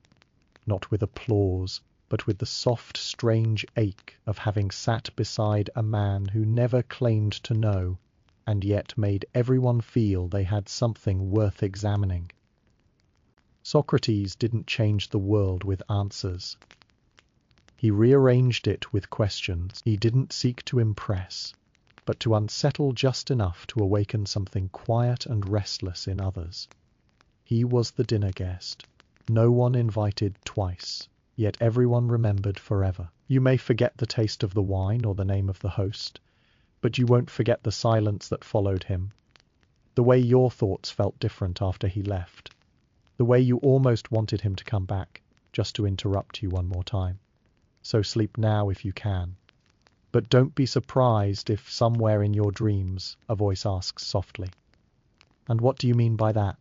Speaker 1: not with applause, but with the soft, strange ache of having sat beside a man who never claimed to know, and yet made everyone feel they had something worth examining. Socrates didn't change the world with answers. He rearranged it with questions. He didn't seek to impress, but to unsettle just enough to awaken something quiet and restless in others. He was the dinner guest, no one invited twice, yet everyone remembered forever. You may forget the taste of the wine or the name of the host, but you won't forget the silence that followed him, the way your thoughts felt different after he left, the way you almost wanted him to come back, just to interrupt you one more time. So sleep now if you can. But don't be surprised if somewhere in your dreams a voice asks softly, "And what do you mean by that?"